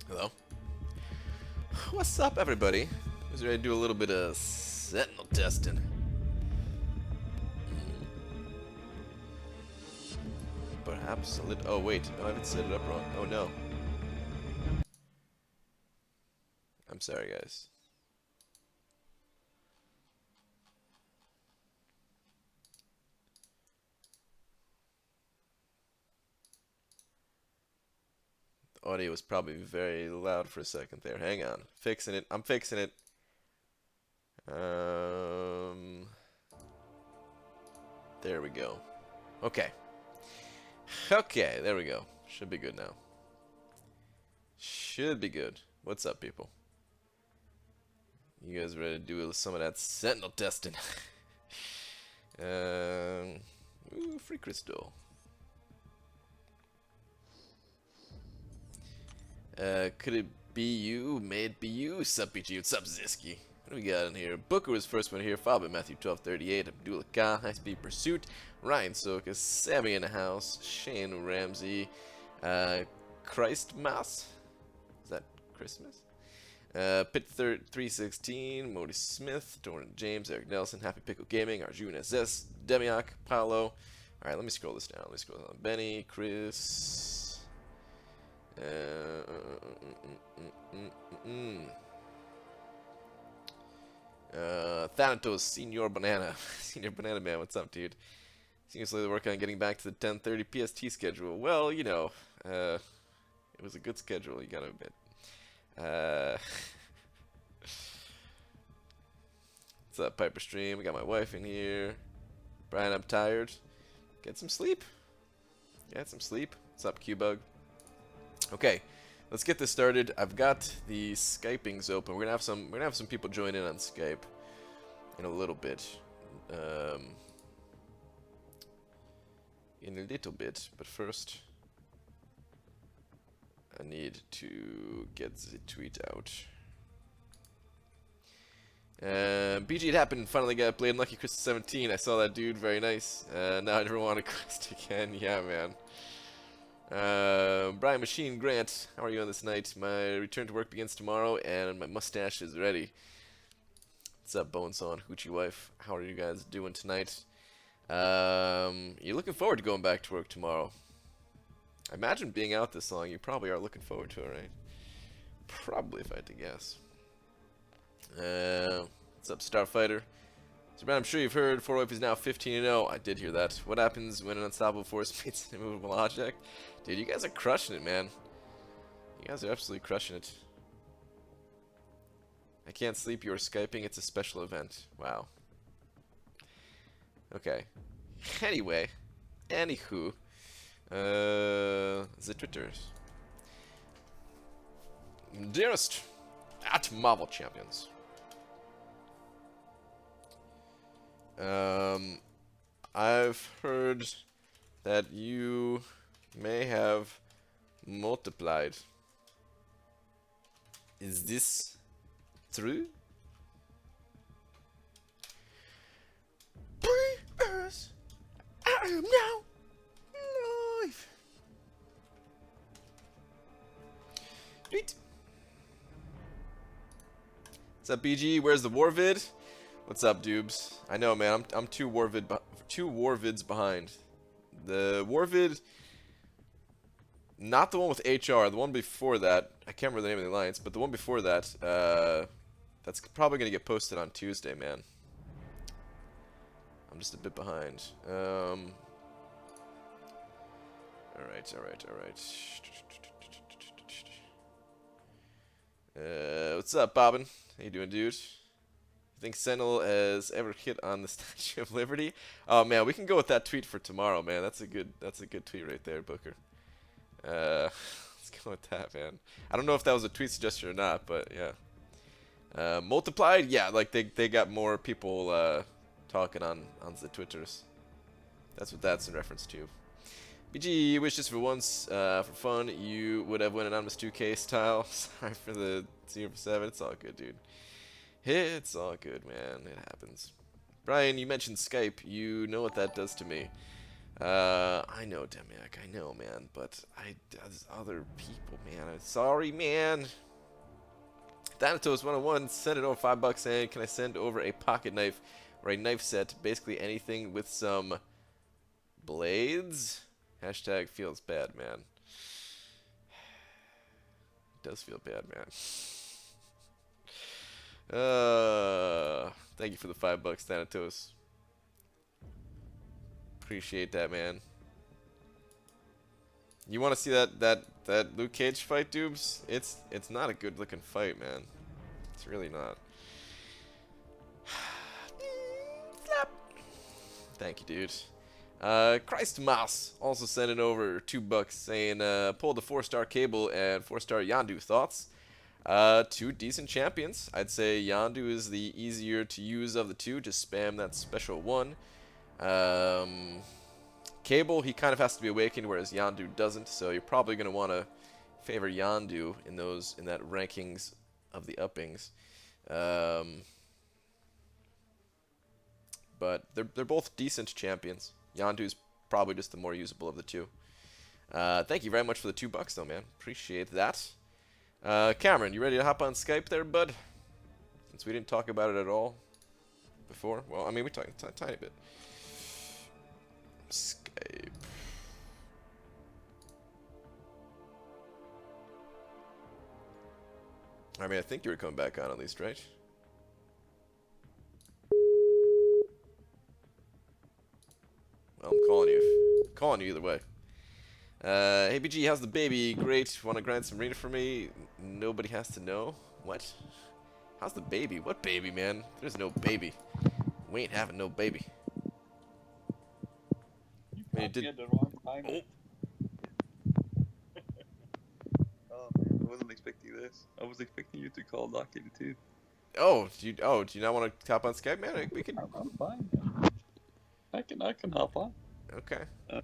Hello. What's up, everybody? Who's ready to do a little bit of Sentinel testing? Perhaps a little. Oh wait, no, I haven't set it up wrong. Oh no. I'm sorry, guys. The audio was probably very loud for a second there. Hang on, fixing it. I'm fixing it. There we go. Okay. Okay, there we go. Should be good now. Should be good. What's up, people? You guys ready to do some of that Sentinel testing? Ooh, free crystal. Could it be you? May it be you? Sup, BG? What's up, Ziski? What do we got in here? Booker was first one here, followed by Matthew 1238, Abdullah Khan, High Speed Pursuit, Ryan Sokas, Sammy in the house, Shane Ramsey, Christmas? Is that Christmas? Pit 316, Modi Smith, Doran James, Eric Nelson, Happy Pickle Gaming, Arjun SS, Demiok, Paolo. Alright, let me scroll this down. Let me scroll down. Benny, Chris. Thanatos, Senior Banana. Senior Banana Man, what's up, dude? Seems like they're working on getting back to the 10:30 PST schedule. Well, you know, it was a good schedule, you gotta admit. What's up, Piper Stream? We got my wife in here. Brian, I'm tired. Get some sleep. Get some sleep. What's up, Q-Bug? Okay, let's get this started. I've got the Skypings open. We're gonna have some people join in on Skype in a little bit. But first I need to get the tweet out. BG, it happened. Finally got played Lucky Crystal 17. I saw that, dude. Very nice. Now I never want to quest again. Yeah, man. Brian Machine Grant, how are you on this night? My return to work begins tomorrow, and my mustache is ready. What's up, Bonesaw, Hoochie Wife? How are you guys doing tonight? You're looking forward to going back to work tomorrow. I imagine being out this long, you probably are looking forward to it, right? Probably, if I had to guess. What's up, Starfighter? So, Brad, I'm sure you've heard 4-Wipe is now 15-0. I did hear that. What happens when an unstoppable force meets an immovable object? Dude, you guys are crushing it, man. You guys are absolutely crushing it. I can't sleep. You're Skyping. It's a special event. Wow. Okay. Anyway. Anywho. The Twitters. Dearest at Marvel Champions. I've heard that you may have multiplied. Is this true? As I am now live. Sweet. What's up, BG? Where's the war vid? What's up, Dubes? I know, man. I'm two war vids behind. The war vid, not the one with HR. The one before that, I can't remember the name of the alliance, but the one before that, that's probably gonna get posted on Tuesday, man. I'm just a bit behind. All right. What's up, Bobbin? How you doing, dude? You think Sentinel has ever hit on the Statue of Liberty? Oh man, we can go with that tweet for tomorrow, man. That's a good tweet right there, Booker. Let's go with that, man. I don't know if that was a tweet suggestion or not, but yeah. Multiplied, yeah, like they got more people talking on the Twitters. That's what that's in reference to. BG, you wish just for once, for fun, you would have won anonymous 2K style. Sorry for the 0-7. It's all good, dude. It's all good, man. It happens. Brian, you mentioned Skype. You know what that does to me. I I know, Demiak, I know, man, but there's other people, man. I'm sorry, man. Thanatos 101 sent it over $5 saying, can I send over a pocket knife or a knife set, basically anything with some blades? Hashtag feels bad, man. It does feel bad, man. Thank you for the $5, Thanatos. Appreciate that, man. You want to see that Luke Cage fight, Dubes? It's not a good looking fight, man. It's really not. Thank you, dude. Christ Moss also sent it over $2 saying, pulled the 4-star Cable and 4-star Yondu. Thoughts? Two decent champions. I'd say Yondu is the easier to use of the two. Just spam that special one. Cable, he kind of has to be awakened, whereas Yondu doesn't. So you're probably going to want to favor Yondu in that rankings of the uppings. But they're both decent champions. Yondu's probably just the more usable of the two. Thank you very much for the $2 though, man. Appreciate that. Cameron, you ready to hop on Skype there, bud? Since we didn't talk about it at all before. Well, I mean, we talked a tiny bit. Skype. I mean, I think you were coming back on at least, right? Well, I'm calling you. Calling you either way. Hey BG, how's the baby? Great. Want to grind some arena for me? Nobody has to know. What? How's the baby? What baby, man? There's no baby. We ain't having no baby. You did the wrong time. Oh. Oh man, I wasn't expecting this. I was expecting you to call Doc 82. Oh, do you not want to hop on Skype, man? We can. I'm fine. I can hop on. Okay. Right.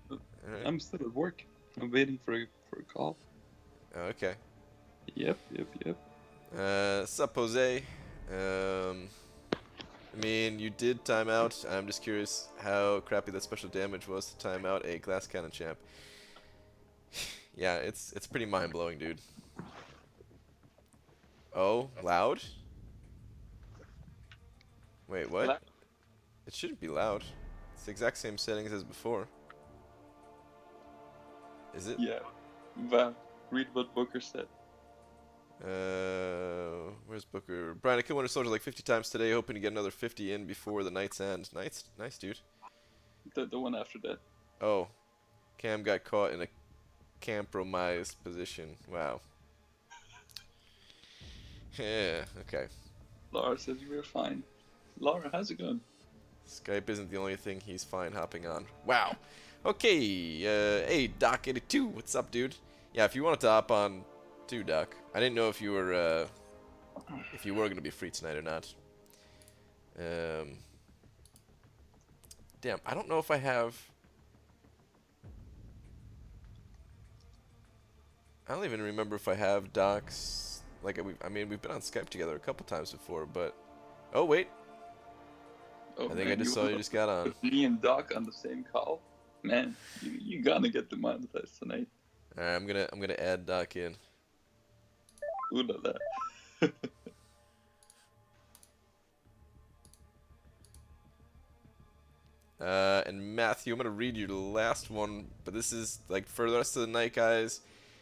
I'm still at work. I'm waiting for a call. Okay. Yep. Sup, Jose? I mean, you did time out. I'm just curious how crappy that special damage was to time out a glass cannon champ. Yeah, it's pretty mind blowing, dude. Oh, loud? Wait, what? It shouldn't be loud. It's the exact same settings as before. Is it? Yeah. Wow. Read what Booker said. Where's Booker? Brian, I killed Winter Soldier like 50 times today, hoping to get another 50 in before the night's end. Nice, dude. The one after that. Oh. Cam got caught in a compromised position. Wow. Yeah, okay. Laura says you were fine. Laura, how's it going? Skype isn't the only thing he's fine hopping on. Wow. Okay, hey, Doc82, what's up, dude? Yeah, if you wanted to hop on too, Doc. I didn't know if you were going to be free tonight or not. Damn, I don't know if I have... I don't even remember if I have Doc's... Like, I mean, we've been on Skype together a couple times before, but... Oh, wait. Oh, I think I just saw you just got on. Me and Doc on the same call? Man, you gonna get the monetized tonight. Alright, I'm gonna add Doc in. Ooh la la. And Matthew, I'm gonna read you the last one, but this is like for the rest of the night, guys.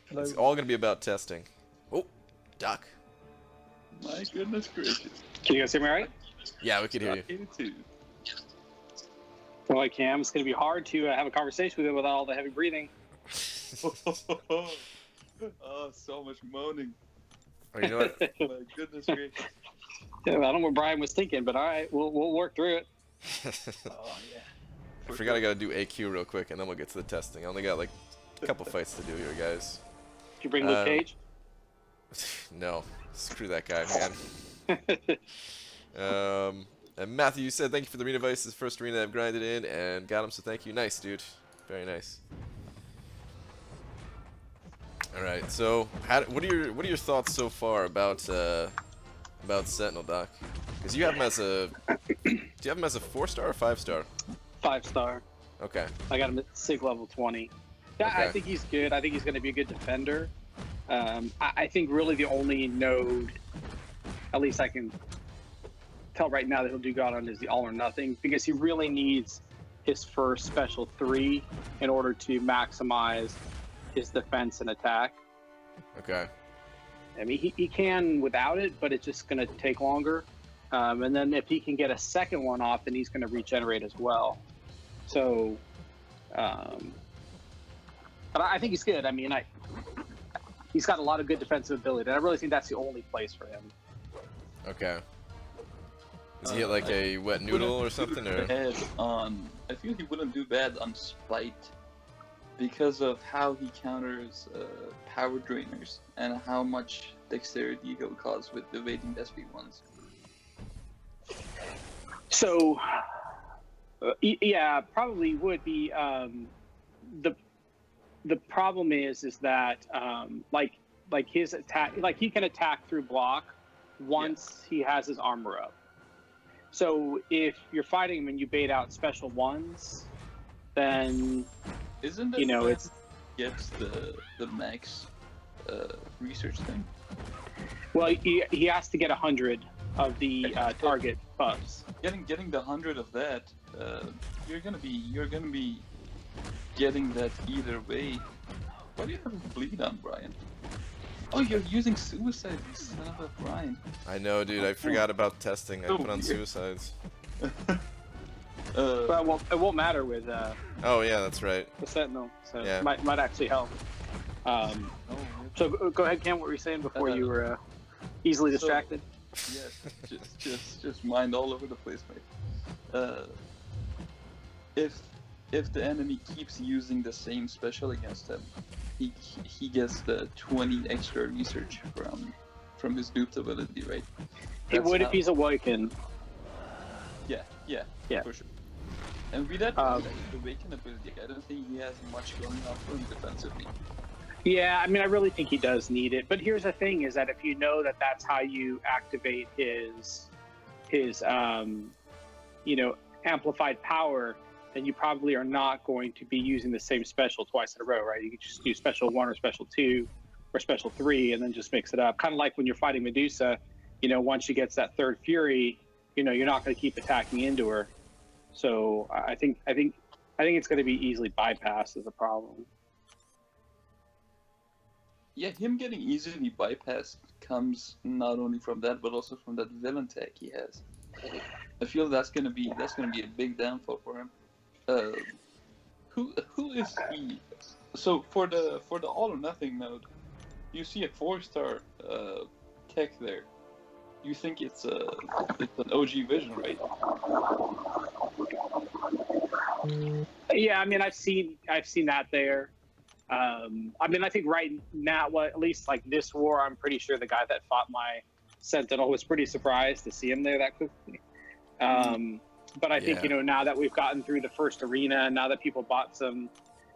Hello. It's all gonna be about testing. Oh, Doc. My goodness gracious. Can you guys hear me all right? Yeah, we can hear you. 82. Well, Cam, it's going to be hard to have a conversation with him without all the heavy breathing. Oh, so much moaning. Oh, you know what? My goodness gracious. Yeah, I don't know what Brian was thinking, but all right, we'll work through it. Oh, yeah. I forgot I gotta do AQ real quick, and then we'll get to the testing. I only got like a couple fights to do here, guys. Did you bring Luke Cage? No, screw that guy, man. And Matthew, you said thank you for the arena device. This first arena I've grinded in and got him, so thank you. Nice, dude. Very nice. All right, so what are your thoughts so far about Sentinel, Doc? Because you have him as a do you have him as a 4-star or 5-star? 5-star. Okay. I got him at SIG level 20. Yeah, Okay. I think he's good. I think he's going to be a good defender. I think really the only node, at least I can tell right now that he'll do God on, is the all or nothing, because he really needs his first special 3 in order to maximize his defense and attack. Okay. I mean, he can without it, but it's just going to take longer. And then if he can get a second one off, then he's going to regenerate as well. So, but I think he's good. I mean, he's got a lot of good defensive ability, and I really think that's the only place for him. Okay. Is he like a wet noodle or something? Or? I feel he wouldn't do bad on Spite because of how he counters power drainers and how much dexterity he'll cause with evading SP1s. So, yeah, probably would be. The problem is that like his attack, like he can attack through block once he has his armor up. So if you're fighting him and you bait out special 1s, then isn't it it's gets the max research thing? Well, he has to get 100 of the target buffs. Getting the 100 of that, you're gonna be getting that either way. Why do you have a bleed on, Brian? Oh, you're using suicide, you son of a Brian. I know, dude. I forgot about testing. I put on suicides. Well, it won't matter with Oh yeah, that's right. the Sentinel, so Yeah. might actually help. So go ahead, Cam. What were you saying before you were easily distracted? Yeah, just mind all over the place, mate. If the enemy keeps using the same special against him, he gets the 20 extra research from his duped ability, right? He would if he's awakened. Yeah, for sure. And with that awakened ability, I don't think he has much going on for him defensively. Yeah, I mean, I really think he does need it. But here's the thing: is that if you know that that's how you activate his amplified power, then you probably are not going to be using the same special twice in a row, right? You can just do special 1 or special 2 or special 3 and then just mix it up. Kind of like when you're fighting Medusa, once she gets that third fury, you're not going to keep attacking into her. So I think it's going to be easily bypassed as a problem. Yeah, him getting easily bypassed comes not only from that, but also from that villain tag he has. I feel that's gonna be a big downfall for him. Who is he? So for the all or nothing node, you see a 4-star tech there. You think it's an OG vision, right? Yeah, I mean, I've seen that there. I mean, I think right now, at least like this war, I'm pretty sure the guy that fought my Sentinel was pretty surprised to see him there that quickly. But I think, now that we've gotten through the first arena, and now that people bought some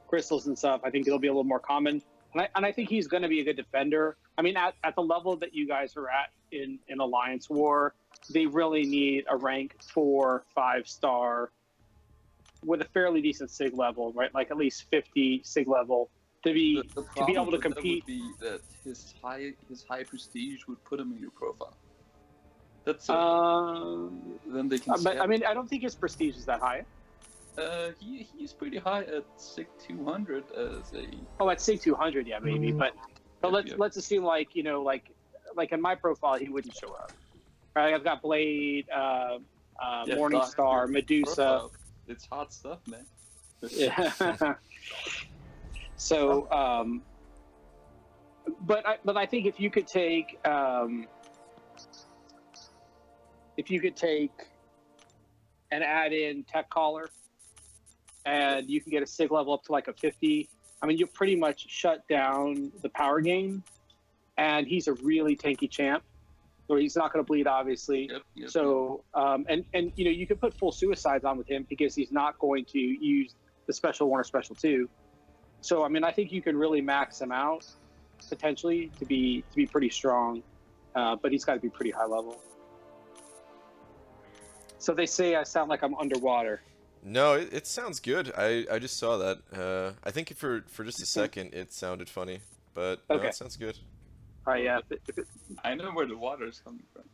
crystals and stuff, I think it'll be a little more common. And I think he's going to be a good defender. I mean, at the level that you guys are at in Alliance War, they really need a rank 4, 5-star with a fairly decent SIG level, right? Like at least 50 SIG level to be able to compete. That would be that his high prestige would put him in your profile. That's then they can. But I mean, I don't think his prestige is that high. He's pretty high at SIG 200 as a. Oh, at SIG 200, yeah, maybe. But let's assume like in my profile, he wouldn't show up. Right? I've got Blade, Morningstar, Medusa. Profile. It's hot stuff, man. Yeah. So, but I think if you could take and add in Tech Collar, and you can get a SIG level up to like a 50. I mean, you'll pretty much shut down the power game, and he's a really tanky champ. Or he's not going to bleed, obviously. Yep. So, and you can put full suicides on with him because he's not going to use the special 1 or special 2. So, I mean, I think you can really max him out potentially to be pretty strong, but he's got to be pretty high level. So they say I sound like I'm underwater. No, it sounds good. I just saw that. I think for just a second it sounded funny, but no, Okay. it sounds good. All right, yeah. I know where the water is coming from.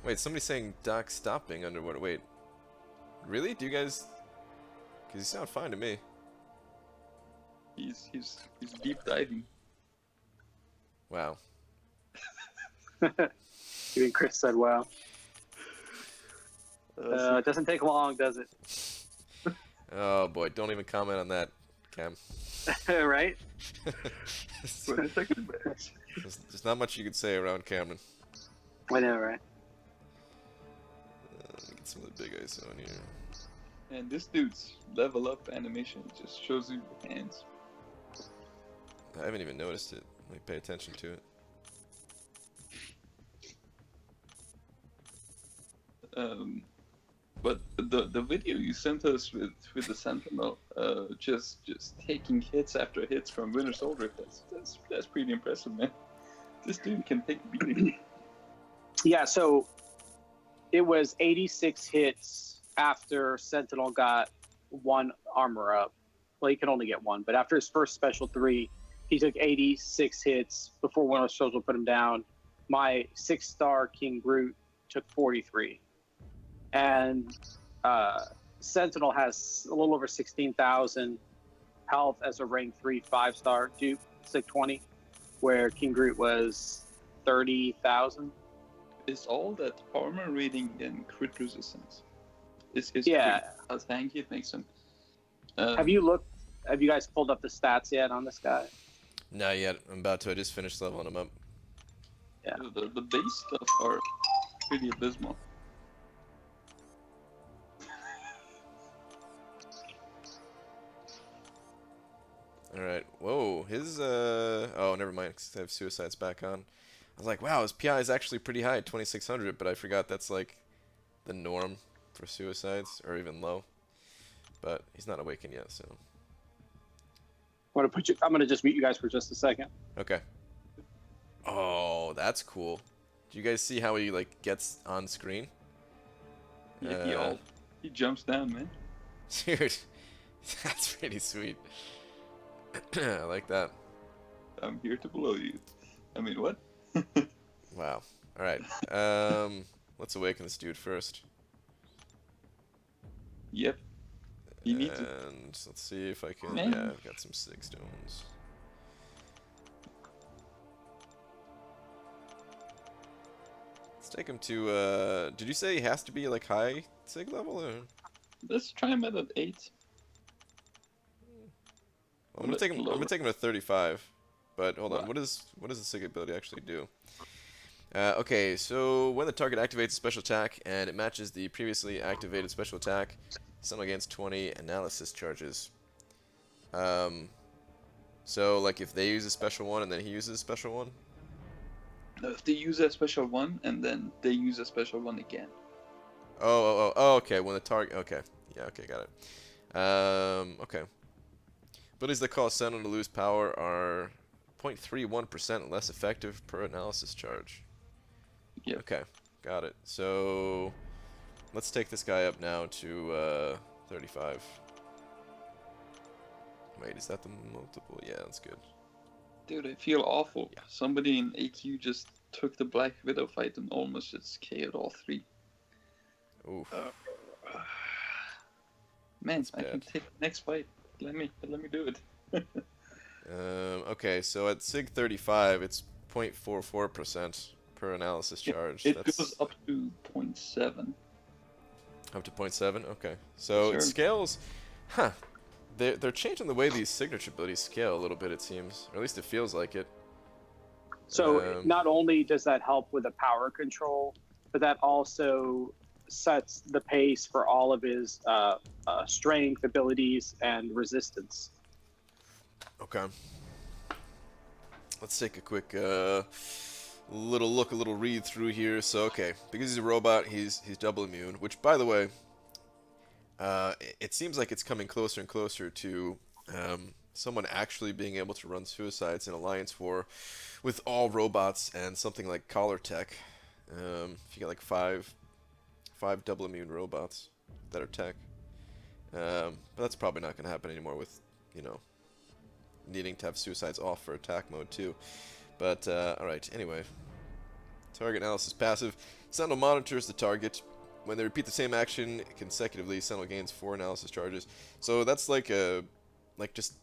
Wait, somebody's saying Doc stop being underwater. Wait, really? Do you guys? Because you sound fine to me. He's deep diving. Wow. Even Chris said, "Wow." So It doesn't take long, does it? Oh boy, don't even comment on that, Cam. Right? wait a second. There's not much you could say around Cameron. I know, right? Let me get some of the big ice on here. And this dude's level up animation just shows you the hands. I haven't even noticed it. Let me pay attention to it. But the video you sent us with the Sentinel, just taking hits after hits from Winter Soldier, that's pretty impressive, man. This dude can take a beating. Yeah, so it was 86 hits after Sentinel got one armor up. Well, he could only get one, but after his first special 3, he took 86 hits before Winter Soldier put him down. My 6-star King Groot took 43. And Sentinel has a little over 16,000 health as a rank 3 5-star dupe, 620, where King Groot was 30,000. Is all that armor rating and crit resistance? Is Yeah. crit how tanky it makes him? Have you guys pulled up the stats yet on this guy? Not yet. I'm about to. I just finished leveling him up. Yeah. The base stuff are pretty abysmal. Alright. Whoa. His, oh, never mind, 'cause I have suicides back on. I was like, wow, his PI is actually pretty high, 2600, but I forgot that's, like, the norm for suicides, or even low. But he's not awakened yet, so. I'm gonna just mute you guys for just a second. Okay. Oh, that's cool. Do you guys see how he, like, gets on screen? Yeah, he jumps down, man. Dude, that's pretty sweet. I like that. I'm here to blow you. I mean, what? Wow. Alright. Let's awaken this dude first. Yep. You need to. And let's see if I can. Man. Yeah, I've got some 6 stones. Let's take him to. Did you say he has to be like high sig level? Or? Let's try him at an 8. Well, I'm gonna take him. I'm gonna take him to 35. But hold on. What does the sig ability actually do? Okay, so when the target activates a special attack and it matches the previously activated special attack, some against 20 analysis charges. So like if they use a special one and then he uses a special one. No, if they use a special one and then they use a special one again. Oh, okay. When the target. Okay, yeah, okay, got it. Okay. Abilities that cause Sentinel to lose power are 0.31% less effective per analysis charge. Yep. Okay, got it. So let's take this guy up now to 35. Wait, is that the multiple? Yeah, that's good. Dude, I feel awful. Yeah. Somebody in AQ just took the Black Widow fight and almost just KO'd all 3. Oof. Man, That's I can bad. take the next fight. Let me do it. Okay, so at SIG 35, it's 0.44% per analysis charge. It That's goes up to 0.7. up to 0.7. Okay, so Sure. it scales. Huh. They're changing the way these signature abilities scale a little bit, it seems, or at least it feels like it. So not only does that help with the power control, but that also sets the pace for all of his strength, abilities, and resistance. Okay. Let's take a quick little read through here. So okay, because he's a robot, he's double immune. Which, by the way, it seems like it's coming closer and closer to someone actually being able to run suicides in Alliance War with all robots and something like collar tech. If you get like five double immune robots. that are tech. But that's probably not going to happen anymore with, you know, needing to have suicides off for attack mode too. But, alright, anyway. Target analysis passive. Sentinel monitors the target. When they repeat the same action consecutively, Sentinel gains 4 analysis charges. So that's like a, just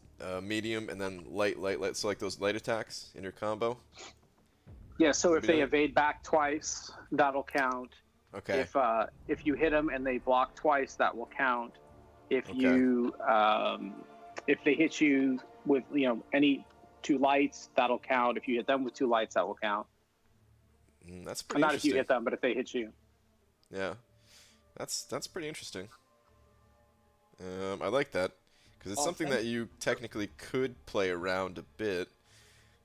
medium and then light. So like those light attacks in your combo. Yeah, so if they evade back twice, that'll count. Okay. If you hit them and they block twice, that will count. If Okay. you if they hit you with any 2 lights, that'll count. If you hit them with 2 lights, that will count. That's pretty Not interesting. if you hit them, but if they hit you. Yeah, that's pretty interesting. I like that because it's something that you technically could play around a bit,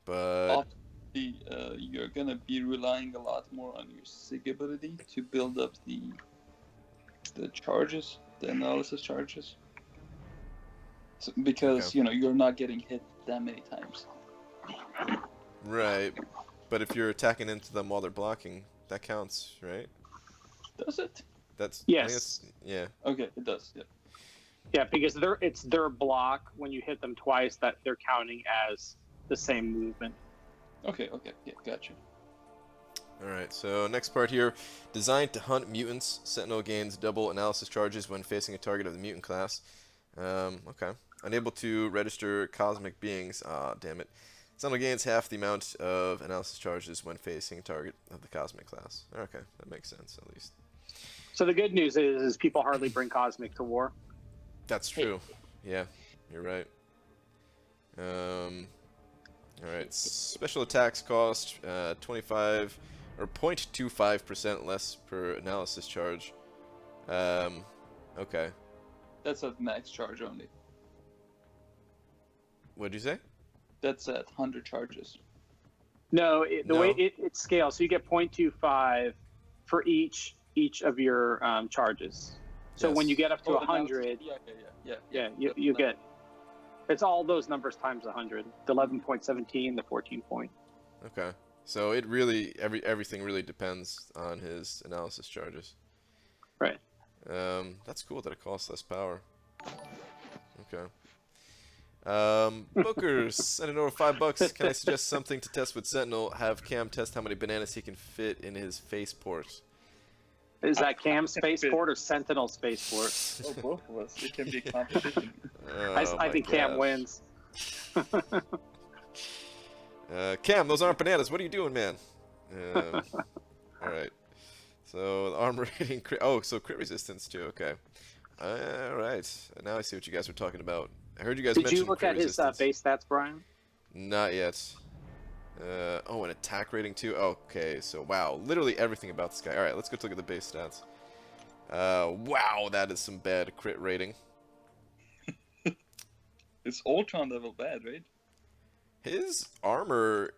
but you're gonna be relying a lot more on your SIG ability to build up the charges, the analysis charges. So, because you're not getting hit that many times. Right, but if you're attacking into them while they're blocking, that counts, right? Does it? That's yes. Yeah. Okay, it does. Yeah. Yeah, because it's their block when you hit them twice that they're counting as the same movement. Okay, yeah, gotcha. Alright, so next part here. Designed to hunt mutants, Sentinel gains double analysis charges when facing a target of the mutant class. Okay. Unable to register cosmic beings. Ah, damn it. Sentinel gains half the amount of analysis charges when facing a target of the cosmic class. Okay, that makes sense at least. So the good news is people hardly bring cosmic to war. That's true. Yeah, you're right. Alright, special attacks cost 25 or 0.25% less per analysis charge. Okay. That's at max charge only. What'd you say? That's at 100 charges. No, the way it scales, so you get 0.25 for each of your charges. So when you get up to 100, you get, it's all those numbers times 100. The 11.17, the 14 point. Okay. So it really, everything really depends on his analysis charges. Right. That's cool that it costs less power. Okay. Booker, sending over $5. Can I suggest something to test with Sentinel? Have Cam test how many bananas he can fit in his faceport. Is that Cam spaceport or Sentinel spaceport? Oh, both of us. It can be a competition. I think Cam wins. Cam, those aren't bananas. What are you doing, man? Alright. So, armor rating, so crit resistance too, okay. Alright. Now I see what you guys were talking about. I heard you guys mention Did you look at his base stats, Brian? Not yet. An attack rating too? Okay, so wow. Literally everything about this guy. Alright, let's go look at the base stats. Wow, that is some bad crit rating. It's Ultron level bad, right? His armor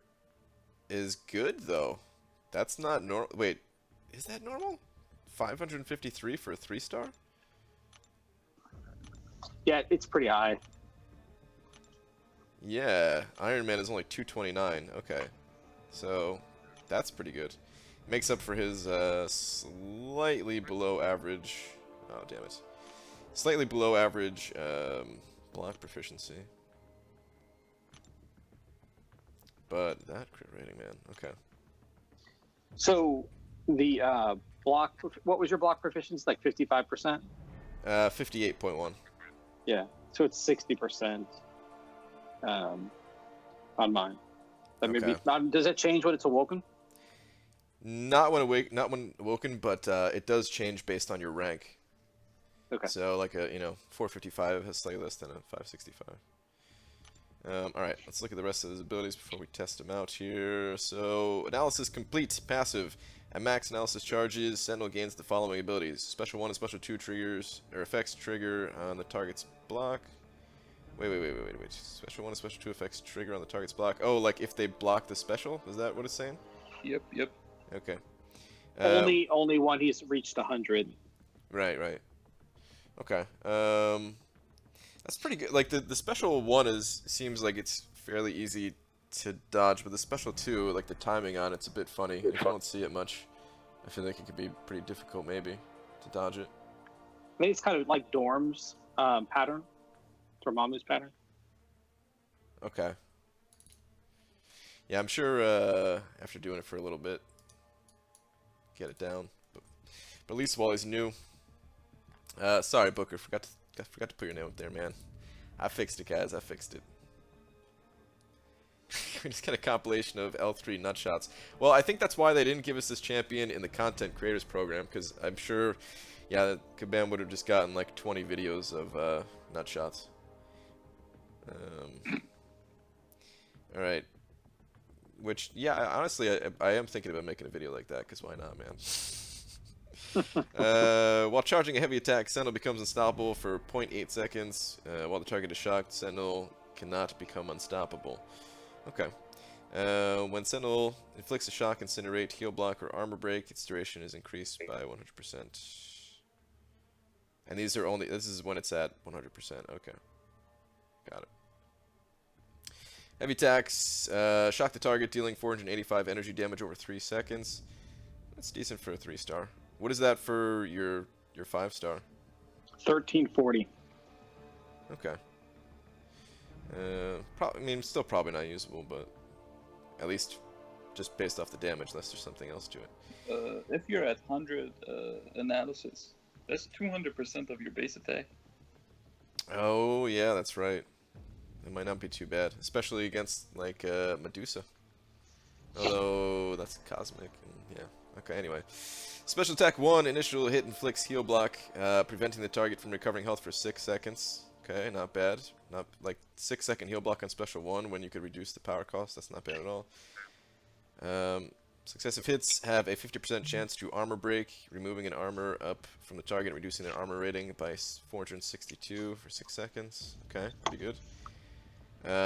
is good, though. That's not normal. Wait, is that normal? 553 for a 3-star? Yeah, it's pretty high. Yeah, Iron Man is only 229. Okay, so that's pretty good. Makes up for his slightly below average. Oh, damn it. Slightly below average block proficiency. But that crit rating, man. Okay. So the block, what was your block proficiency? Like 55%? 58.1. Yeah. So it's 60% on mine. That Okay. Does it change when it's awoken? Not when awoken, but it does change based on your rank. Okay. So like a 455 has slightly less than a 565. All right, let's look at the rest of his abilities before we test him out here. So analysis complete, passive. At max analysis charges, Sentinel gains the following abilities: Special 1 and Special 2 triggers or effects trigger on the target's block. Wait. Special 1 and Special 2 effects trigger on the target's block. Oh, like if they block the special? Is that what it's saying? Yep. Okay. Only when he's reached 100. Right. Okay. That's pretty good. Like the special 1 seems like it's fairly easy to dodge, but the special 2, like the timing on it's a bit funny. If you don't see it much, I feel like it could be pretty difficult maybe to dodge it. think it's kind of like Dorm's pattern, Dormammu's pattern. Okay. Yeah, I'm sure after doing it for a little bit, get it down. But at least while he's new. Sorry, Booker, forgot to put your name up there, man. I fixed it, guys. I fixed it. We just get a compilation of L3 nutshots. Well, I think that's why they didn't give us this champion in the content creators program, because I'm sure, yeah, Kabam would have just gotten like 20 videos of nutshots. All right. Which, yeah, honestly, I am thinking about making a video like that, because why not, man? While charging a heavy attack, Sentinel becomes unstoppable for 0.8 seconds. While the target is shocked, Sentinel cannot become unstoppable. Okay. When Sentinel inflicts a shock, incinerate, heal block, or armor break, its duration is increased by 100%. And these are only, this is when it's at 100%. Okay. Got it. Heavy attacks, shock the target, dealing 485 energy damage over 3 seconds. That's decent for a 3-star. What is that for your 5-star? 1340. Okay. I mean, still probably not usable, but at least just based off the damage, unless there's something else to it. If you're at 100 analysis, that's 200% of your base attack. Oh, yeah, that's right. It might not be too bad, especially against, like, Medusa. Although, that's cosmic, and yeah. Okay, anyway. Special attack 1, initial hit inflicts heal block, preventing the target from recovering health for 6 seconds. Okay, not bad. Not like 6-second heal block on special 1 when you could reduce the power cost. That's not bad at all. Successive hits have a 50% chance to armor break, removing an armor up from the target, reducing their armor rating by 462 for 6 seconds. Okay, pretty good.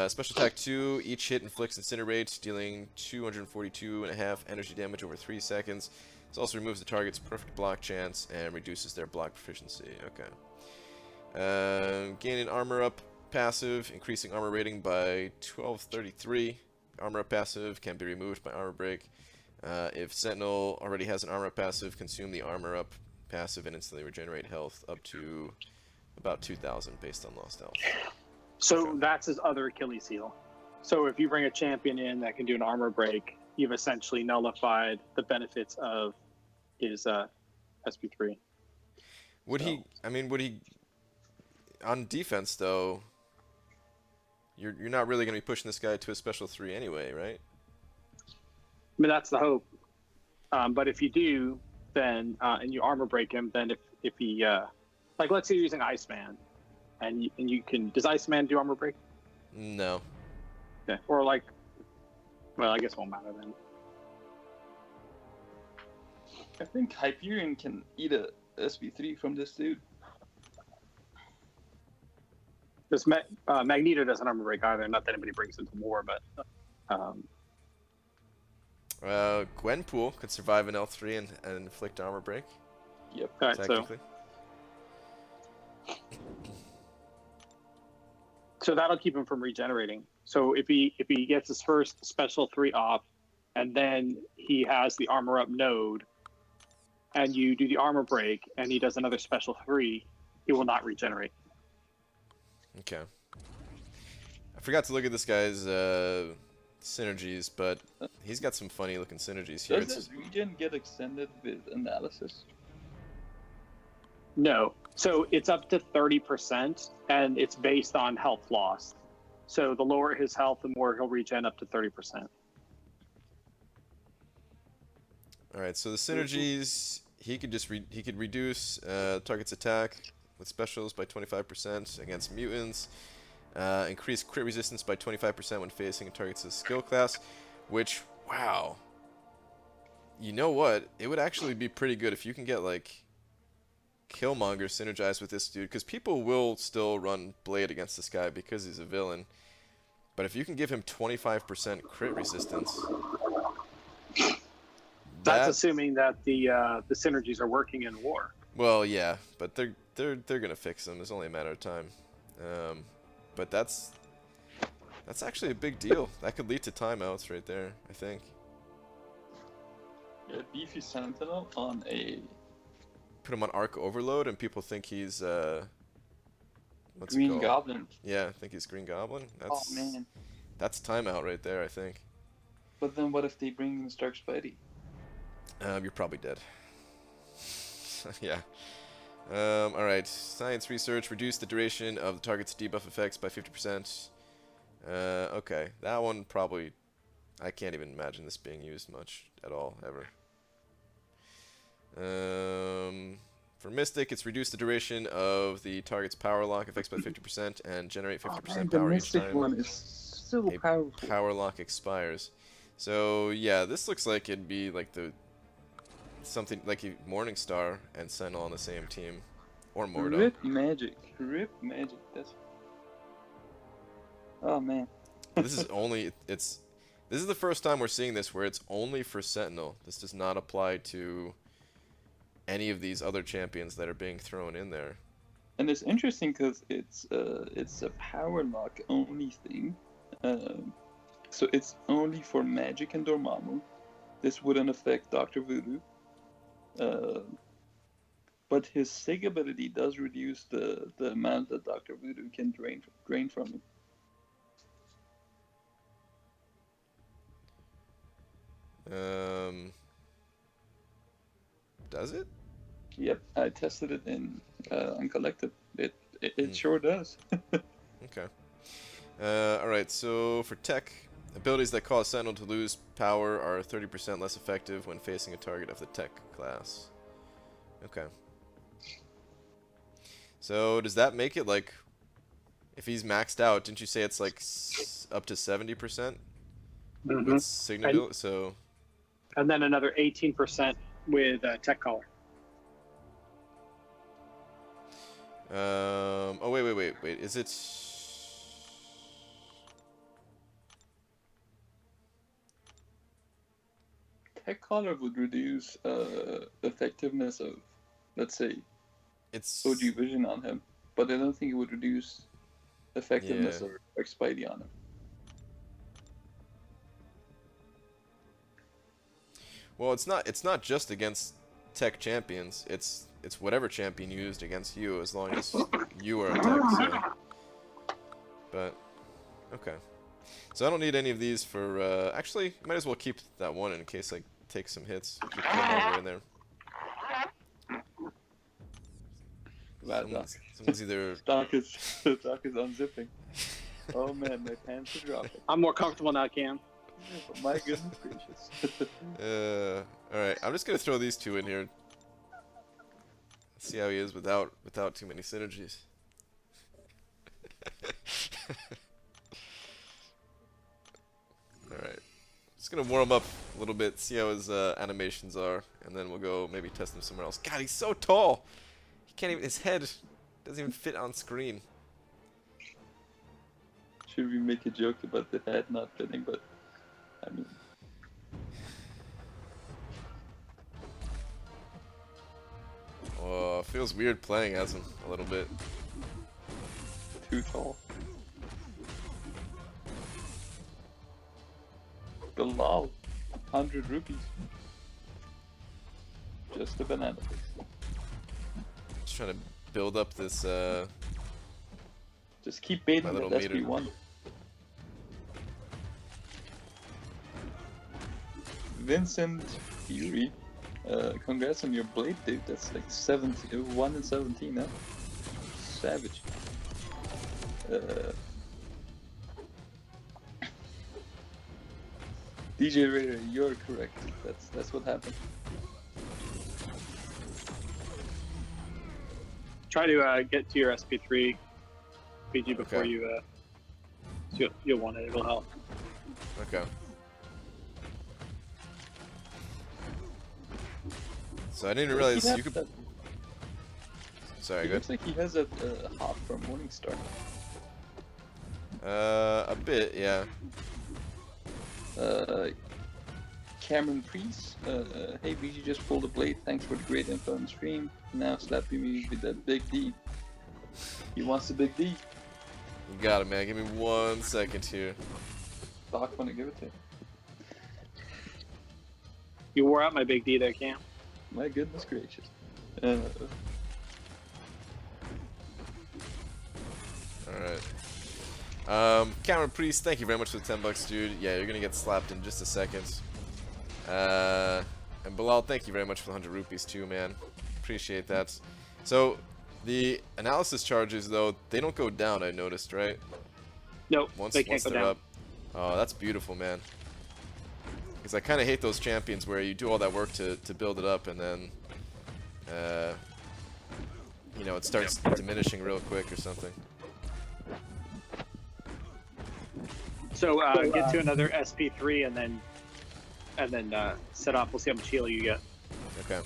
Special attack 2, each hit inflicts incinerate, dealing 242.5 energy damage over 3 seconds. This also removes the target's perfect block chance and reduces their block proficiency. Okay. Gaining armor up passive, increasing armor rating by 1233. Armor up passive can be removed by armor break. If Sentinel already has an armor up passive, consume the armor up passive and instantly regenerate health up to about 2,000 based on lost health. So Okay. that's his other Achilles heel. So if you bring a champion in that can do an armor break, you've essentially nullified the benefits of his SP3. Would he? I mean, would he? On defense, though, you're not really going to be pushing this guy to a special 3 anyway, right? I mean, that's the hope. But if you do, then and you armor break him, then if he like, let's say you're using Iceman, and you can, does Iceman do armor break? No. Yeah. Or like, well, I guess it won't matter then. I think Hyperion can eat a SP3 from this dude. This Magneto doesn't armor break either. Not that anybody brings into war, but Gwenpool could survive an L3 and inflict armor break. Yep. all right. Technically. So that'll keep him from regenerating. So if he gets his first special 3 off, and then he has the armor up node, and you do the armor break, and he does another special 3, he will not regenerate. Okay. I forgot to look at this guy's synergies, but he's got some funny looking synergies here. Does his regen get extended with analysis? No. So it's up to 30%, and it's based on health loss. So the lower his health, the more he'll regen up to 30%. All right, so the synergies, he could just he could reduce target's attack with specials by 25% against mutants, increase crit resistance by 25% when facing a target's skill class, which, wow, you know what? It would actually be pretty good if you can get like Killmonger synergized with this dude, because people will still run Blade against this guy because he's a villain. But if you can give him 25% crit resistance, That's assuming that the synergies are working in war. Well, yeah, but they're gonna fix them. It's only a matter of time. But that's actually a big deal. That could lead to timeouts right there, I think. Yeah, beefy Sentinel on a put him on arc overload and people think he's what's it Green called? Goblin. Yeah, I think he's Green Goblin. Oh man. That's timeout right there, I think. But then what if they bring in Stark Spidey? You're probably dead. Yeah. Alright. Science research. Reduce the duration of the target's debuff effects by 50%. Okay. That one probably... I can't even imagine this being used much at all, ever. For Mystic, it's reduce the duration of the target's power lock effects by 50% and generate 50% the power each Mystic time one is so a powerful. power lock expires. So yeah, this looks like it'd be like something like Morningstar and Sentinel on the same team, or Mordok. Rip Magic. That's... Oh man. This is only this is the first time we're seeing this where it's only for Sentinel. This does not apply to any of these other champions that are being thrown in there. And it's interesting because it's a power lock only thing. So it's only for Magic and Dormammu. This wouldn't affect Dr. Voodoo. But his Sig ability does reduce the amount that Dr. Voodoo can drain from him. Does it? Yep, I tested it in Uncollected. It sure does. Okay. Alright, so for tech, abilities that cause Sentinel to lose power are 30% less effective when facing a target of the tech class. Okay. So does that make it like, if he's maxed out, didn't you say it's like up to 70% with Signal? So. And then another 18% with Tech Collar. Oh wait. Is it? Tech Collar would reduce effectiveness of, let's say, It's OG Vision on him, but I don't think it would reduce effectiveness of Spidey on him. Well, it's not just against tech champions. It's whatever champion used against you, as long as you are a tech. So. But okay, so I don't need any of these for. Actually, might as well keep that one in case I take some hits. Keep Killmonger in there. Someone's either. Doc is unzipping. Oh man, my pants are dropping. I'm more comfortable now, Cam. Oh, my goodness gracious. Alright, I'm just gonna throw these two in here. See how he is without too many synergies. Alright. Just gonna warm him up a little bit, see how his animations are, and then we'll go maybe test him somewhere else. God, he's so tall! He can't even, his head doesn't even fit on screen. Should we make a joke about the head not fitting, but I mean... Oh, feels weird playing as him a little bit. Too tall. Bilal, 100 rupees. Just a banana. Just trying to build up this, Just keep baiting my that little meter. SP1. Vincent Fury, congrats on your blade, dude. That's like 1 in 17, huh? Savage. DJ Raider, you're correct. That's what happened. Try to get to your SP3 PG before Okay. you. So you'll want it. It'll help. Okay. So I didn't realize you could. That, Sorry, he good. looks like he has a hop from Morningstar. A bit, yeah. Cameron Priest, hey BG, just pulled a blade, thanks for the great info on stream. Now slapping me with that big D. He wants the big D. You got it, man. Give me 1 second here. Doc, wanna give it to him? You wore out my big D there, Cam. My goodness gracious. Uh, Alright. Cameron Priest, thank you very much for the $10, dude. Yeah, you're gonna get slapped in just a second. And Bilal, thank you very much for the 100 rupees too, man. Appreciate that. So, the analysis charges, though, they don't go down, I noticed, right? Nope, Once they can't go they're down. up. Oh, that's beautiful, man. Because I kind of hate those champions where you do all that work to build it up and then, you know, it starts diminishing real quick or something. So get to another SP3 and then set off. We'll see how much heal you get. Okay.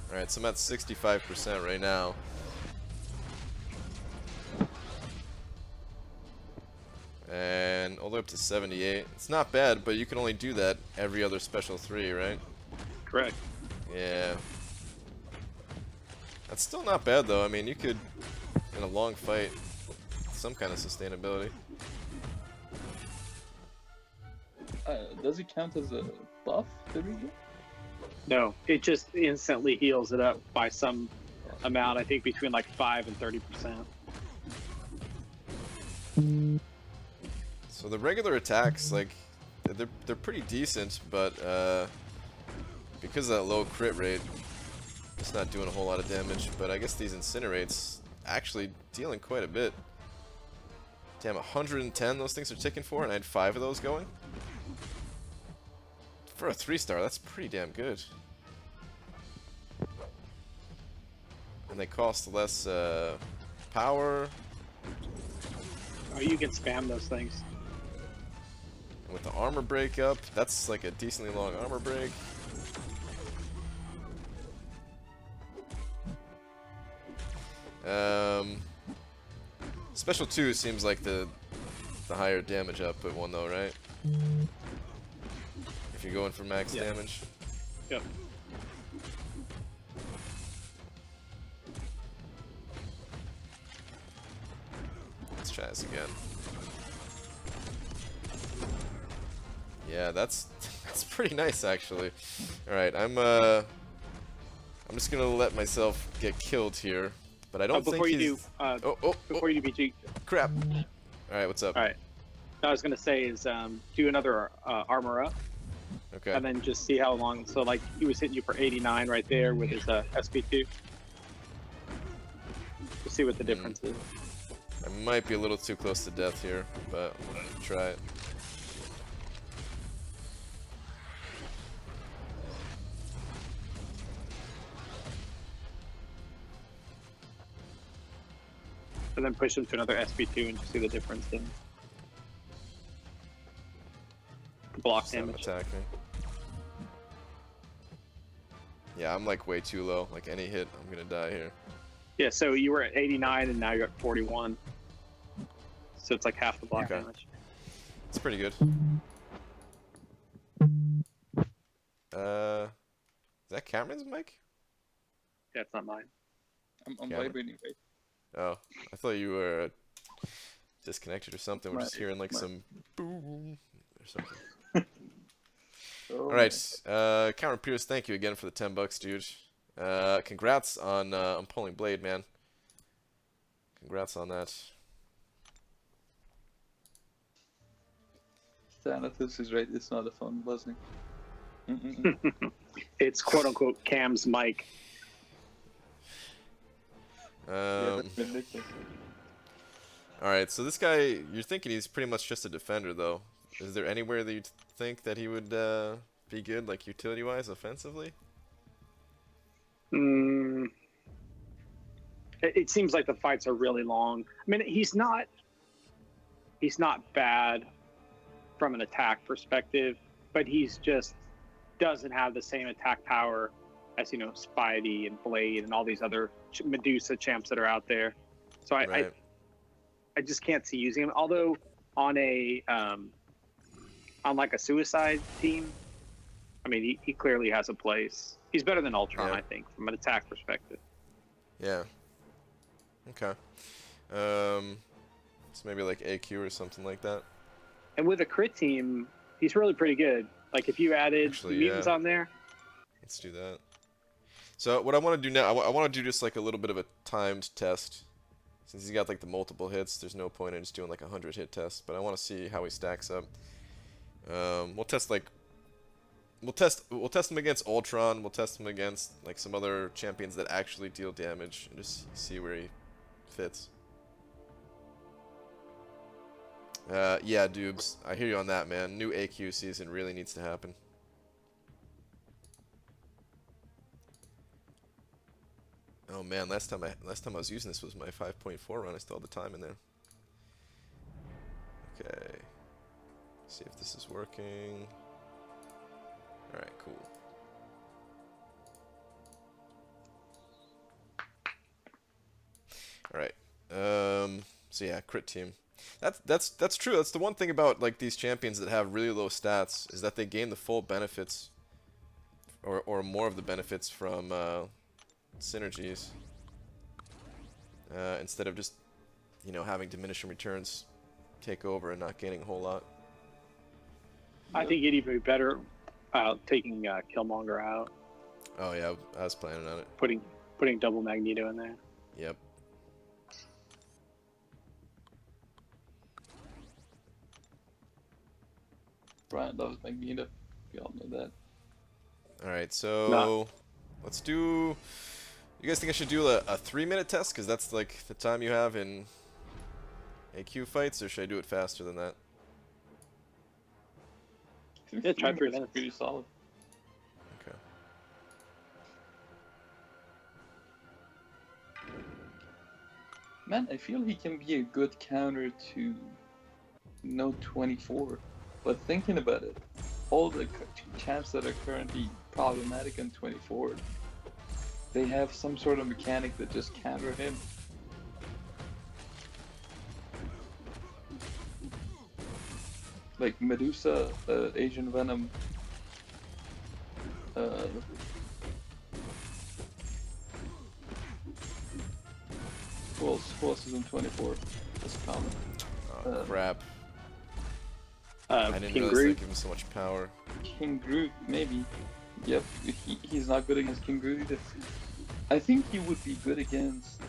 Alright, so I'm at 65% right now. And all the way up to 78. It's not bad, but you can only do that every other special 3, right? Correct. Yeah. That's still not bad, though. I mean, you could, in a long fight, some kind of sustainability. does it count as a buff, the regen? No, it just instantly heals it up by some amount. I think between like 5 and 30%. So the regular attacks, like, they're pretty decent, but because of that low crit rate, it's not doing a whole lot of damage. But I guess these incinerates actually dealing quite a bit. Damn, 110 those things are ticking for, and I had 5 of those going. For a 3-star, that's pretty damn good. And they cost less power. Oh, you can spam those things. And with the armor break up, that's like a decently long armor break. Special 2 seems like the higher damage output one though, right? If you're going for max damage. Yep. Let's try this again. Yeah, that's pretty nice actually. All right, I'm just gonna let myself get killed here, but I don't think before you he's... do, before you BG. Crap. All right, what's up? All right. What I was gonna say is do another armor up, Okay. and then just see how long. So like he was hitting you for 89 right there with his SP2. We'll see what the difference is. I might be a little too close to death here, but we'll try it. And then push him to another SP2 and just see the difference in the block Just have him damage. attack me. Yeah, I'm like way too low. Like any hit, I'm gonna die here. Yeah, so you were at 89 and now you're at 41. So it's like half the block Okay. damage. It's pretty good. Is that Cameron's mic? Yeah, it's not mine. I'm Camera. vibrating, right? Oh, I thought you were disconnected or something. We're just hearing like my- some boom or something. Oh, All right, Cameron Pierce, thank you again for the $10, dude. Congrats on pulling Blade, man. Congrats on that. Thanatos is right, it's not a phone buzzing. It's quote unquote Cam's mic. Yeah, that's ridiculous. All right, so this guy, you're thinking he's pretty much just a defender, though. Is there anywhere that you think that he would be good, like utility-wise, offensively? It seems like the fights are really long. I mean, he's not bad from an attack perspective, but he's just doesn't have the same attack power as, you know, Spidey and Blade and all these other Medusa champs that are out there. So Right. I just can't see using him. Although on a on like a suicide team, I mean, he clearly has a place. He's better than Ultron, Yeah. I think, from an attack perspective. Yeah. Okay. So maybe like AQ or something like that. And with a crit team, he's really pretty good. Like if you added Actually, mutants yeah. on there, Let's do that. So what I want to do now, I want to do just like a little bit of a timed test. Since he's got like the multiple hits, there's no point in just doing like a 100 hit test. But I want to see how he stacks up. We'll test like we'll test him against Ultron. We'll test him against like some other champions that actually deal damage, and just see where he fits. Yeah, Dubes, I hear you on that, man. New AQ season really needs to happen. Oh man, last time I was using this was my 5.4 run. I still had the time in there. Okay. See if this is working. All right, cool. All right. So yeah, crit team. That's true. That's the one thing about like these champions that have really low stats is that they gain the full benefits, or more of the benefits from synergies, instead of just, you know, having diminishing returns take over and not gaining a whole lot. I think it'd even be better taking Killmonger out, Oh yeah, I was planning on it. putting double Magneto in there. Yep. Brian loves Magneto. We all know that. All right, so let's do. You guys think I should do a 3-minute test? Because that's like the time you have in AQ fights, or should I do it faster than that? Yeah, try 3 It's minutes. pretty solid. Okay. Man, I feel he can be a good counter to No 24. But thinking about it, all the champs that are currently problematic in 24, they have some sort of mechanic that just counter him. Like Medusa, Asian Venom, who else is in 24? That's common. Oh, crap. I didn't King realize Groot. they give him so much power. King Groot, maybe. Yep, he's not good against King Groot either. I think he would be good against.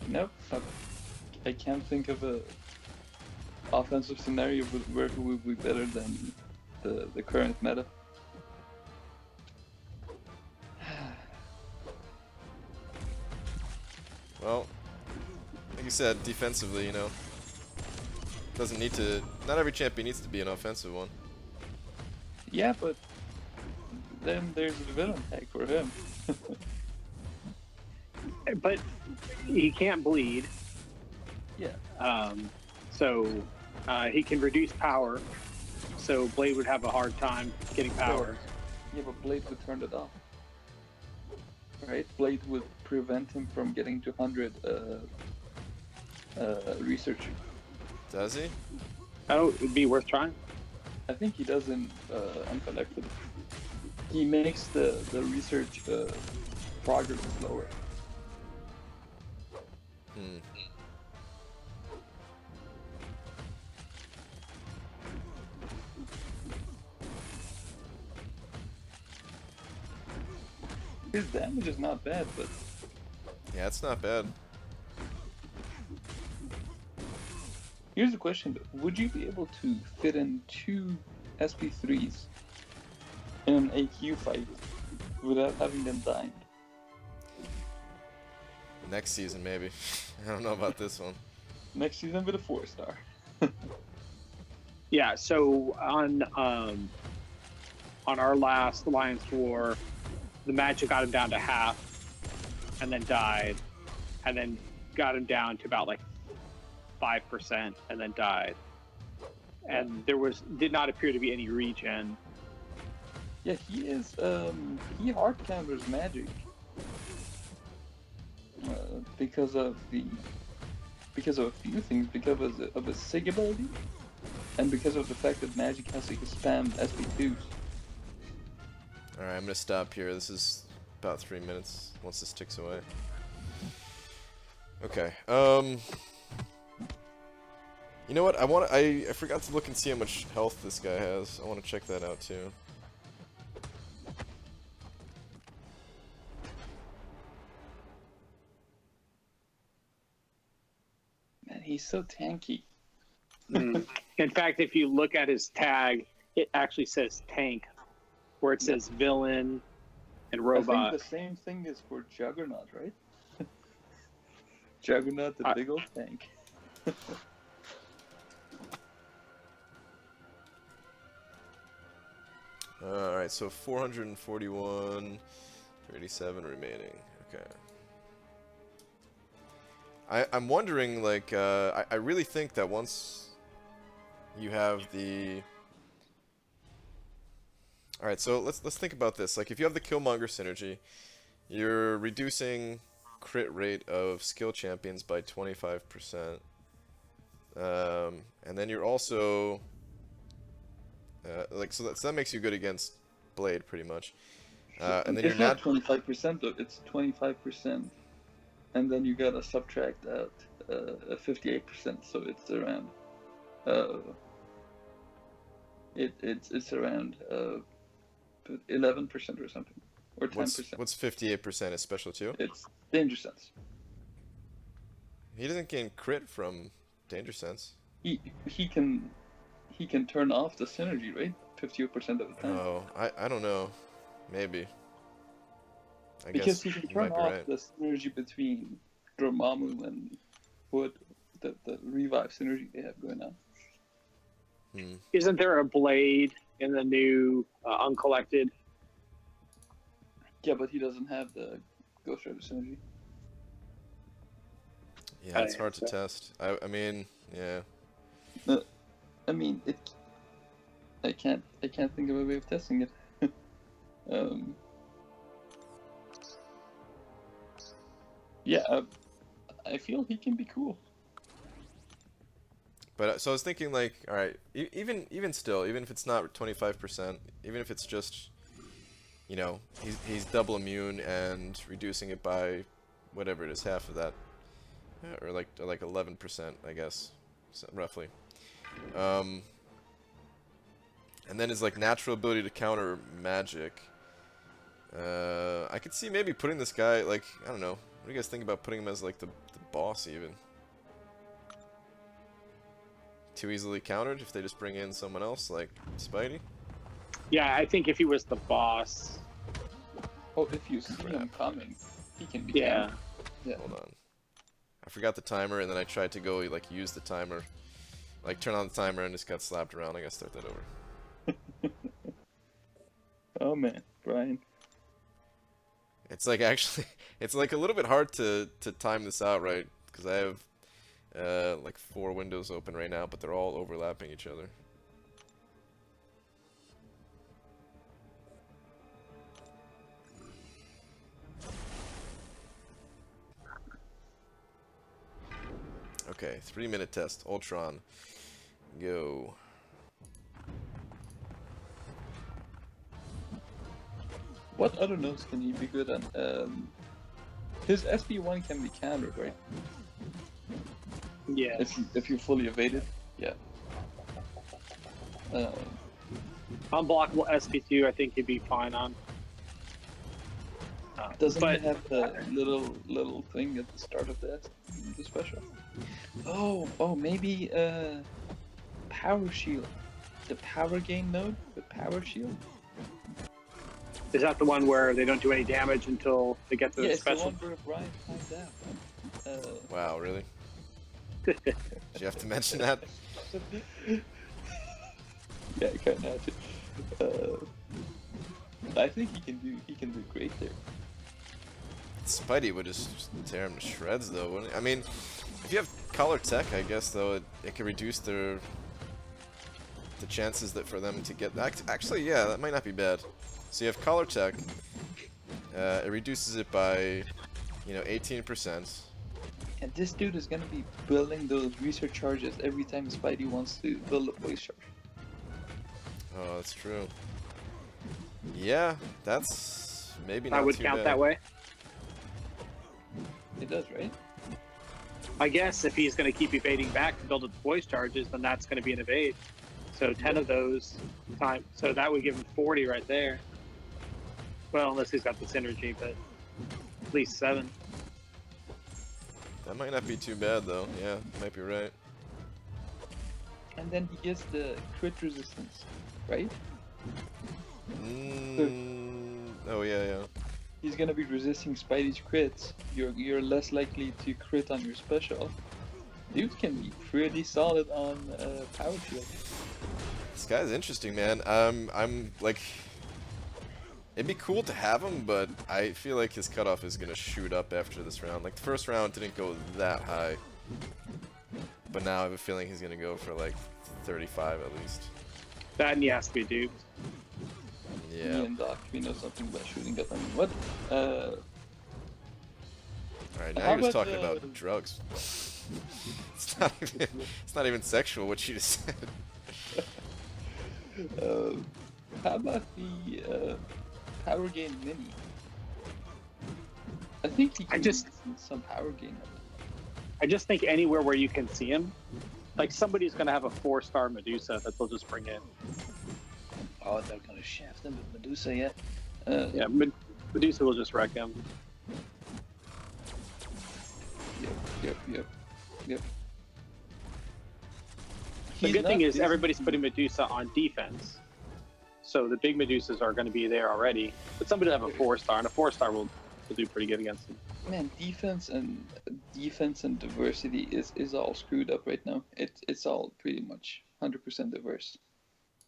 Nope, I can't think of a offensive scenario where he would be better than the current meta. Well, like you said, defensively, you know, doesn't need to. Not every champion needs to be an offensive one. Yeah, but then there's the villain tag for him. But he can't bleed, Yeah. so he can reduce power. So Blade would have a hard time getting power. Yeah, but Blade would turn it off. Right? Blade would prevent him from getting to 100 research. Does he? Oh, it'd be worth trying. I think he does in Unconnected. He makes the research progress slower. Hmm. His damage is not bad, but Yeah, it's not bad. here's the question though. Would you be able to fit in 2 SP3s in an AQ fight without having them die? Next season, maybe. I don't know about this one. Next season with a 4-star. Yeah. So on our last Alliance War, the Magic got him down to half, and then died, and then got him down to about like 5%, and then died. And there did not appear to be any regen. Yeah, he is. He hard counters magic because of the because of a few things, because of his SIG ability, and because of the fact that Magic has to spam SP2s. Alright, I'm gonna stop here. This is about 3 minutes once this ticks away. Okay, you know what? I forgot to look and see how much health this guy has. I want to check that out too. Man, he's so tanky. In fact, if you look at his tag, it actually says tank, where it says villain and robot. I think the same thing is for Juggernaut, right? Juggernaut, the big old tank. Alright, so 441, 37 remaining. Okay. I'm wondering, like, I really think that once you have the... Alright, so let's think about this. Like, if you have the Killmonger synergy, you're reducing crit rate of skill champions by 25%. And then you're also... so that makes you good against Blade, pretty much. And then it's not 25% though, it's 25%. And then you gotta subtract out 58%, so it's around... it's around 11% or something. Or 10%. What's 58% is special too? It's Danger Sense. He doesn't gain crit from Danger Sense. He can turn off the synergy, right? 50% of the time. Oh, I don't know. Maybe. I Because guess he can you turn might be off right. the synergy between Dormammu and Wood, the revive synergy they have going on. Isn't there a Blade in the new Uncollected? Yeah, but he doesn't have the Ghost Rider synergy. Yeah, it's hard to test. I mean, yeah. I mean, I can't think of a way of testing it. Yeah, I feel he can be cool. But so I was thinking, like, all right, even still, even if it's not 25%, even if it's just, you know, he's double immune and reducing it by whatever it is, half of that, or like 11%, I guess, so roughly. And then his like natural ability to counter magic. I could see maybe putting this guy, like, I don't know. What do you guys think about putting him as like the boss even? Too easily countered if they just bring in someone else like Spidey? Yeah, I think if he was the boss. Oh, if you see him coming, he can be. Yeah. Yeah. Hold on. I forgot the timer and then I tried to go like use the timer. Like turn on the timer and just got slapped around. I gotta start that over. Oh man, Brian. It's like actually, it's like a little bit hard to time this out, right? Because I have like 4 windows open right now, but they're all overlapping each other. Okay, 3-minute test. Ultron. Go. What other nodes can he be good at? His SP1 can be countered, right? Yeah. If you fully evade it, yeah. Unblockable SP2, I think he'd be fine on. Doesn't but, he have the little thing at the start of the special? Oh, maybe Power Shield, the Power Gain node with Power Shield. Is that the one where they don't do any damage until they get to the special? It's the one where Brian finds out. Wow, really? Did you have to mention that? Yeah, I can't imagine. I think he can do great there. Spidey would just tear him to shreds, though, wouldn't it? I mean, if you have collar tech, I guess, though, it can reduce the chances that for them to get... Actually, yeah, that might not be bad. So you have collar tech. It reduces it by, 18%. And this dude is gonna be building those research charges every time Spidey wants to build a voice charge. Oh, that's true. Yeah, that's maybe not That would too count bad. that way. It does, right? I guess if he's going to keep evading back to build up the voice charges, then that's going to be an evade. So 10 of those times. So that would give him 40 right there. Well, unless he's got the synergy, but at least 7. That might not be too bad though. Yeah, might be right. And then he gets the crit resistance, right? Oh yeah, yeah. He's gonna be resisting Spidey's crits. You're less likely to crit on your special. Dude can be pretty solid on power shield. This guy's interesting, man. I'm like, it'd be cool to have him, but I feel like his cutoff is gonna shoot up after this round. Like the first round didn't go that high, but now I have a feeling he's gonna go for like 35 at least. That and he has to be duped. Yeah. Me and Doc, we know something about shooting up. I mean, what? Alright, now How you're just about, talking about drugs. It's not even sexual what you just said. How about the power gain mini? I think he can just- use some power gain. I just think anywhere where you can see him, like somebody's going to have a 4-star Medusa that they'll just bring in. Oh, they're gonna shaft him with Medusa, yeah. Yeah, Medusa will just wreck him. Yep. The He's good thing not is busy. everybody's putting Medusa on defense. So the big Medusas are going to be there already. But somebody will have a 4-star, and a 4-star will do pretty good against them. Man, defense and diversity is all screwed up right now. It's all pretty much 100% diverse.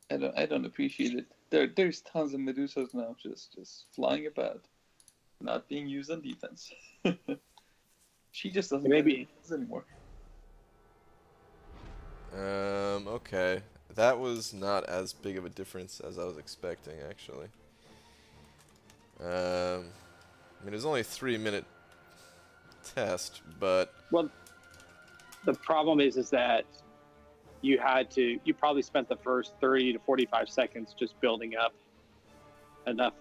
I don't appreciate it. There's tons of Medusas now just flying about, not being used on defense. She just doesn't Maybe- get defense anymore. Okay. That was not as big of a difference as I was expecting, actually. I mean, it was only a 3-minute test, but Well, the problem is that you probably spent the first 30 to 45 seconds just building up enough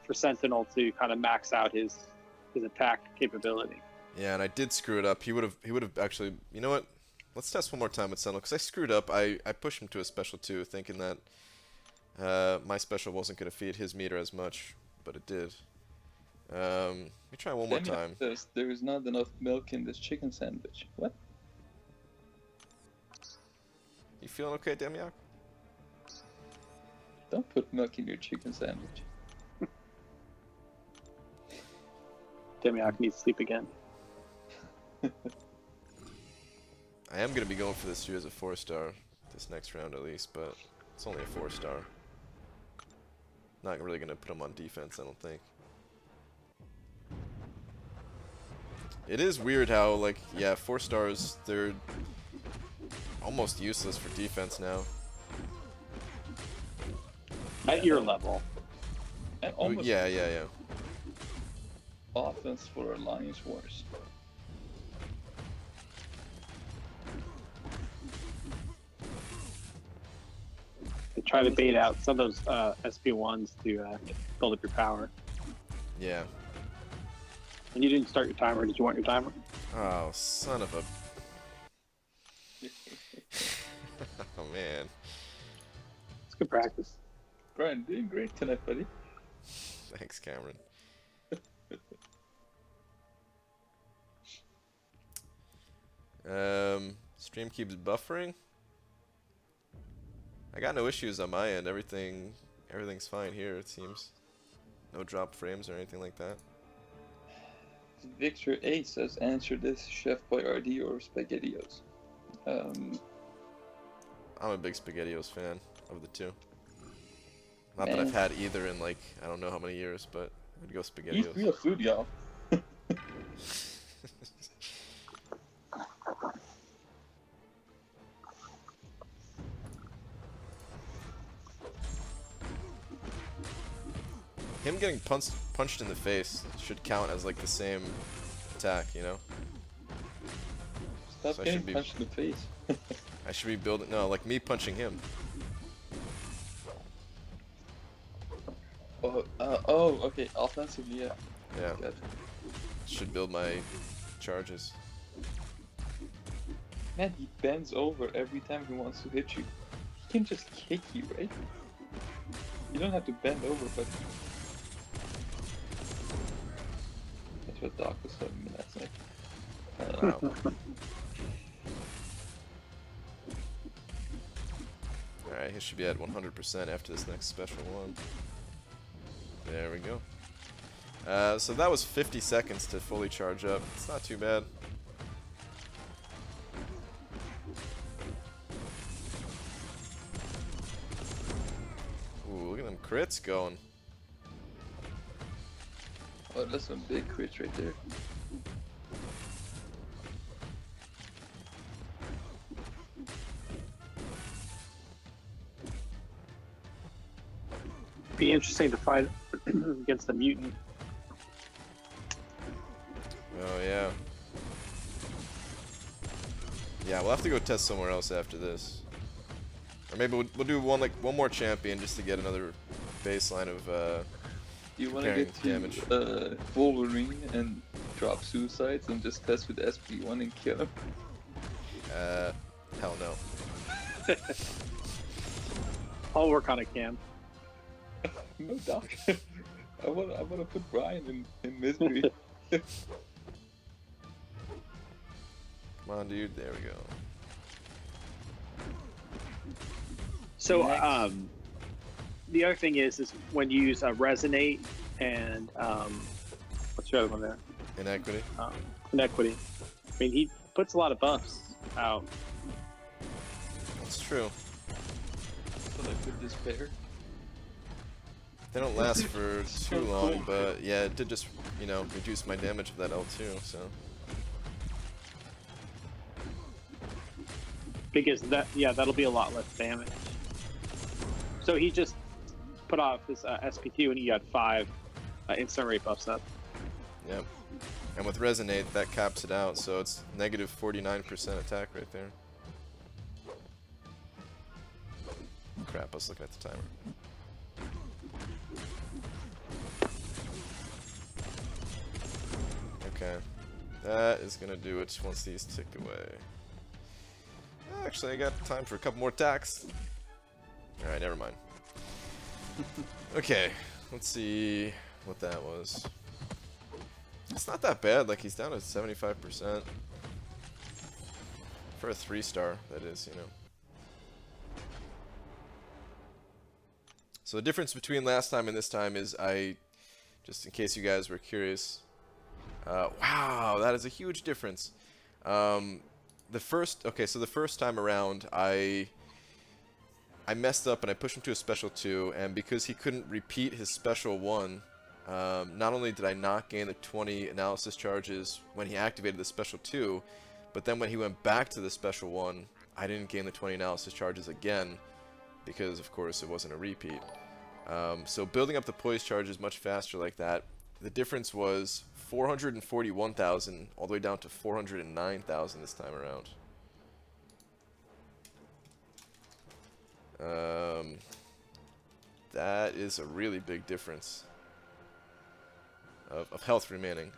for Sentinel to kind of max out his attack capability. yeah, and I did screw it up. He would have actually. You know what? Let's test one more time with Sentinel because I screwed up. I pushed him to a special 2, thinking that my special wasn't going to feed his meter as much, but it did. Let me try one more time. There is not enough milk in this chicken sandwich. What? You feeling okay, Demiak? Don't put milk in your chicken sandwich. Demiak needs to sleep again. I am going to be going for this too as a 4-star this next round at least, but it's only a 4-star. Not really going to put him on defense, I don't think. It is weird how, like, yeah, 4-stars, they're almost useless for defense now. At your level. And almost Yeah. offense for Alliance Wars. To try to bait out some of those SP1s to build up your power. Yeah. And you didn't start your timer. Did you want your timer? Oh, son of a... Oh, man. It's good practice. Brian, doing great tonight, buddy. Thanks, Cameron. Stream keeps buffering. I got no issues on my end. Everything's fine here, it seems. No drop frames or anything like that. Victor A says, answer this, Chef Boyardee or SpaghettiOs. I'm a big SpaghettiOs fan of the two. Not that Man. I've had either in like I don't know how many years, but I'd go Eat SpaghettiOs. real food, y'all. Him getting punched in the face should count as like the same attack, you know? Stop So I getting should be, punched in the face. I should be building, no, like me punching him. Oh, okay. Offensively, yeah. Yeah, Good. should build my charges. Man, he bends over every time he wants to hit you. He can just kick you, right? You don't have to bend over, but that's what Doc was telling me last night. Wow. Alright, he should be at 100% after this next special one. There we go. So that was 50 seconds to fully charge up. It's not too bad. Ooh, look at them crits going. Oh, that's some big crits right there. Be interesting to fight against the mutant. Oh, yeah. Yeah, we'll have to go test somewhere else after this. Or maybe we'll do one more champion just to get another baseline of You want to comparing get to damage. Wolverine and drop suicides and just test with SP1 and kill him? Hell no. I'll work on it, Cam. No, Doc. I wanna put Brian in misery. Come on, dude. There we go. So, Next. the other thing is when you use resonate and what's the other one there? Inequity. Inequity. I mean, he puts a lot of buffs out. That's true. So like with despair. They don't last for too long, but yeah, it did just, you know, reduce my damage of that L2, so. Because that'll be a lot less damage. So he just put off his SP2 and he got 5 instant rate buffs up. Yep. And with Resonate, that caps it out, so it's negative 49% attack right there. Crap, I was looking at the timer. Okay. That is gonna do it once these tick away. Actually, I got time for a couple more attacks. Alright, never mind. Okay, let's see what that was. It's not that bad, like he's down to 75%. For a 3-star, that is, you know. So the difference between last time and this time is just in case you guys were curious, wow, that is a huge difference. The first time around, I messed up and I pushed him to a special 2, and because he couldn't repeat his special 1, not only did I not gain the 20 analysis charges when he activated the special 2, but then when he went back to the special 1, I didn't gain the 20 analysis charges again, because of course it wasn't a repeat. So building up the poise charges much faster like that, the difference was 441,000 all the way down to 409,000 this time around. That is a really big difference of health remaining.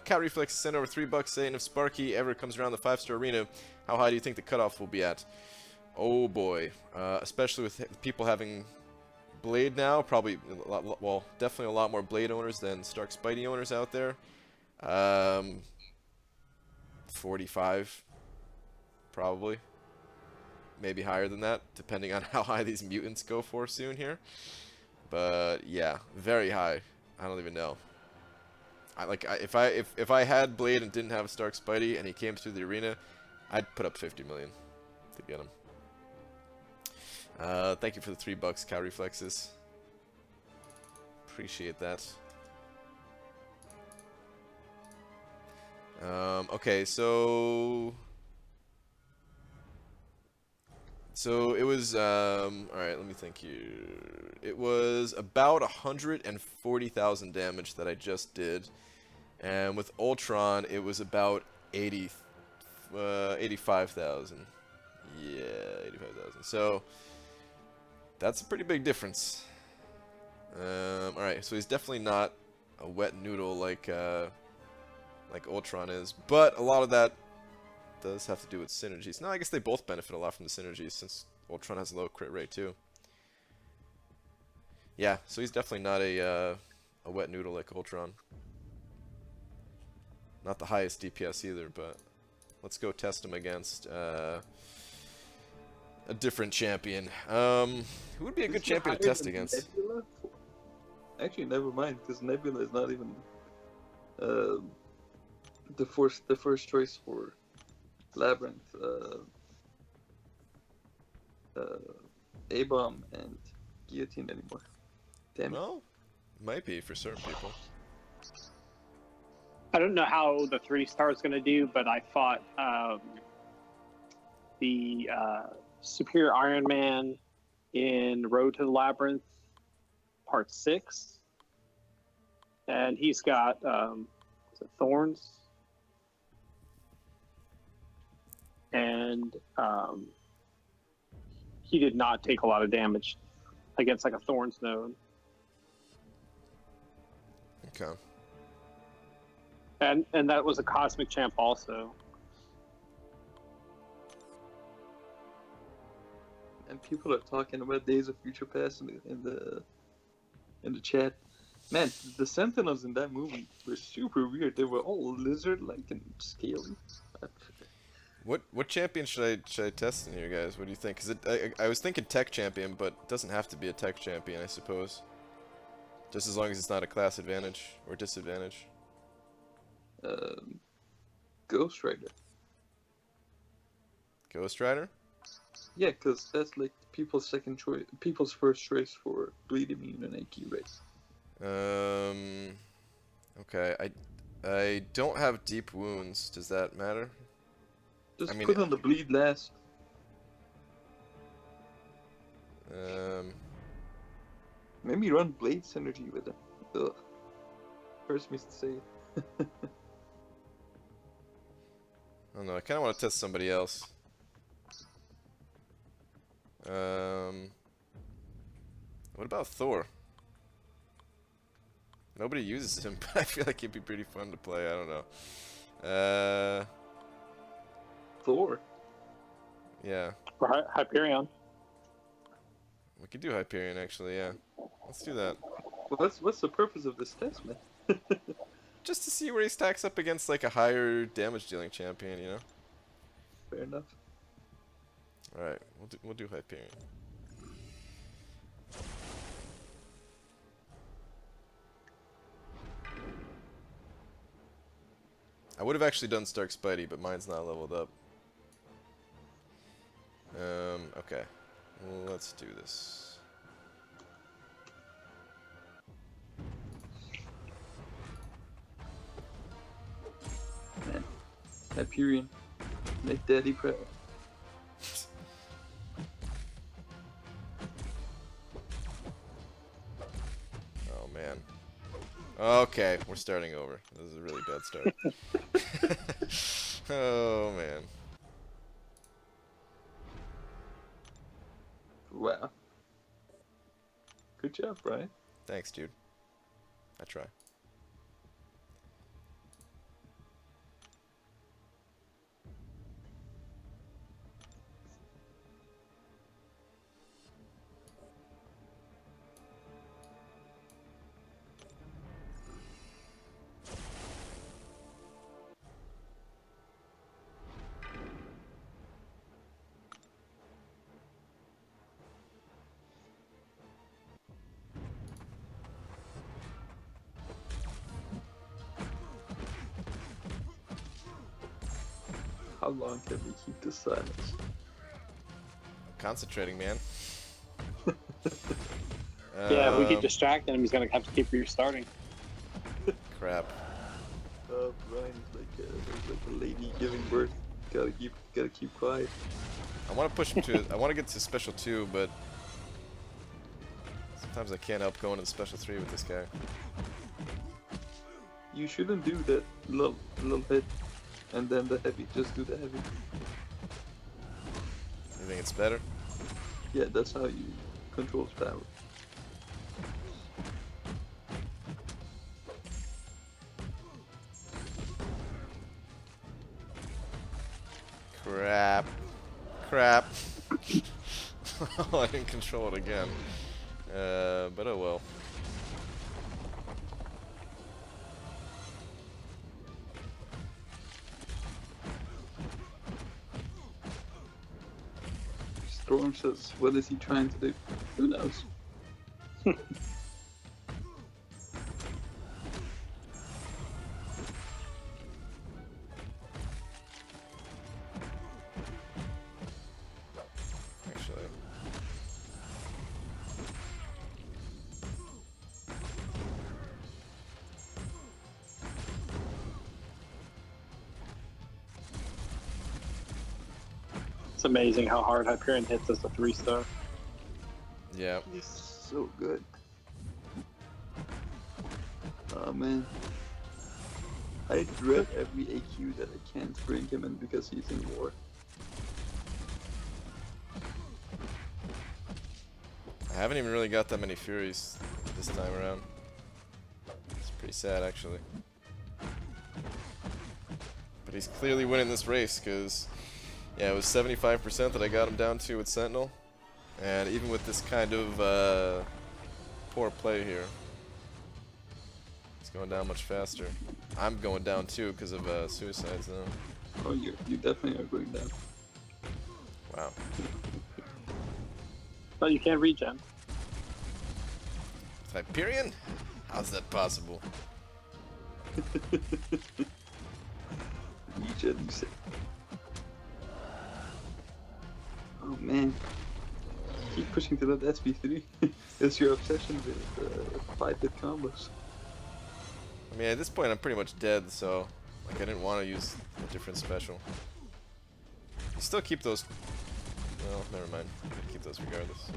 Cat Reflex sent over $3 saying if Sparky ever comes around the 5-star arena, how high do you think the cutoff will be at? Oh boy, especially with people having Blade now, probably well, definitely a lot more Blade owners than Stark Spidey owners out there. 45, probably. Maybe higher than that, depending on how high these mutants go for soon here. But yeah, very high. I don't even know. If I had Blade and didn't have a Stark Spidey and he came through the arena, I'd put up 50 million to get him. Thank you for the $3, Cow Reflexes. Appreciate that. Okay, so it was all right. Let me think here. It was about 140,000 damage that I just did, and with Ultron, it was about 80. 85,000. Yeah, 85,000. So that's a pretty big difference. All right, so he's definitely not a wet noodle like Ultron is, but a lot of that does have to do with synergies. No, I guess they both benefit a lot from the synergies since Ultron has a low crit rate too. Yeah, so he's definitely not a wet noodle like Ultron. Not the highest DPS either, but let's go test him against a different champion. Who would be a good champion to test against? Nebula? Actually, never mind, because Nebula is not even the first choice for Labyrinth. A-Bomb and Guillotine anymore. Damn it. Well, might be for certain people. I don't know how the 3-star is going to do, but I fought the Superior Iron Man in Road to the Labyrinth, Part 6. And he's got, is it Thorns? And he did not take a lot of damage against like a Thorns node. Okay. And that was a Cosmic Champ also. And people are talking about Days of Future Past in the chat. Man, the Sentinels in that movie were super weird. They were all lizard-like and scaly. What champion should I test in here, guys? What do you think? Cause I was thinking Tech Champion, but it doesn't have to be a Tech Champion, I suppose. Just as long as it's not a class advantage or disadvantage. Ghost Rider. Ghost Rider? Yeah, because that's like people's first choice for bleed immune and AQ race. Okay. I don't have deep wounds. Does that matter? Just I mean, put on the bleed last. Maybe run Blade Synergy with him. Ugh. Hurts me to say it. I don't know. I kind of want to test somebody else. What about Thor? Nobody uses him, but I feel like he'd be pretty fun to play. I don't know. Thor? Yeah. Or Hyperion. We could do Hyperion, actually, yeah. Let's do that. Well, what's the purpose of this test, man? Just to see where he stacks up against, like, a higher damage-dealing champion, you know? Fair enough. Alright, we'll do Hyperion. I would have actually done Stark Spidey, but mine's not leveled up. Okay. Well, let's do this. Man. Hyperion. Make daddy proud. Oh, man. Okay, we're starting over. This is a really bad start. Oh, man. Wow. Good job, Brian. Thanks, dude. I try. How long can we keep this silence? Concentrating, man. Yeah, if we keep distracting him, he's going to have to keep restarting. Crap. Brian is like a lady giving birth. Gotta keep quiet. I want to push him to. I want to get to special 2, but sometimes I can't help going to the special 3 with this guy. You shouldn't do that, little hit. and then the heavy. Just do the heavy. You think it's better? Yeah, that's how you control his power. Crap. Crap. Oh, I didn't control it again. But oh well. Storm says, what is he trying to do? Who knows? Actually. It's amazing how hard Hyperion hits as a 3-star. Yeah. He's so good. Oh man. I dread every AQ that I can't bring him in because he's in war. I haven't even really got that many Furies this time around. It's pretty sad, actually. But he's clearly winning this race, because, yeah, it was 75% that I got him down to with Sentinel. And even with this kind of poor play here, it's going down much faster. I'm going down too because of suicides now. Oh, you definitely are going down. Wow. But you can't regen. Hyperion? How's that possible? Regen, you say. Oh man. Keep pushing to that SP3. It's your obsession with 5-hit combos. I mean, at this point I'm pretty much dead, so like I didn't want to use a different special. You still keep those. Well, never mind. I'm gonna keep those regardless.